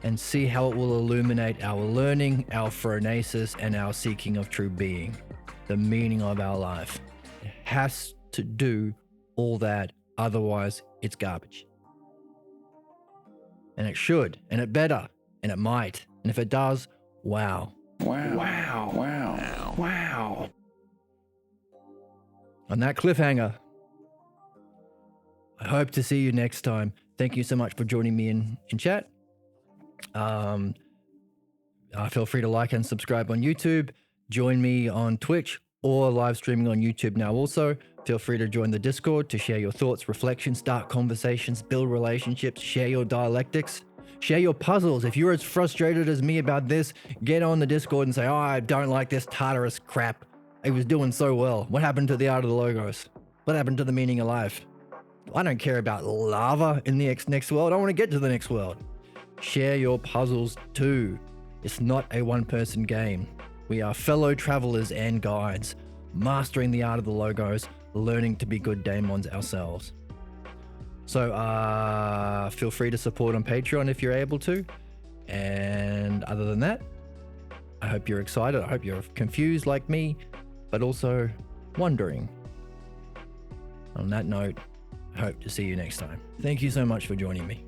and see how it will illuminate our learning, our phronesis, and our seeking of true being, the meaning of our life. It has to do all that, otherwise it's garbage. And it should, and it better, and it might. And if it does, wow. Wow. Wow. Wow. Wow. On that cliffhanger, I hope to see you next time. Thank you so much for joining me in chat. Feel free to like and subscribe on YouTube. Join me on Twitch or live streaming on YouTube now also. Feel free to join the Discord to share your thoughts, reflections, start conversations, build relationships, share your dialectics, share your puzzles. If you're as frustrated as me about this, get on the Discord and say, oh, I don't like this Tartarus crap. It was doing so well. What happened to the art of the logos? What happened to the meaning of life? I don't care about lava in the next world. I want to get to the next world. Share your puzzles too. It's not a one-person game. We are fellow travelers and guides, mastering the art of the logos, learning to be good daemons ourselves. So feel free to support on Patreon if you're able to. And other than that, I hope you're excited. I hope you're confused like me, but also wondering. On that note, I hope to see you next time. Thank you so much for joining me.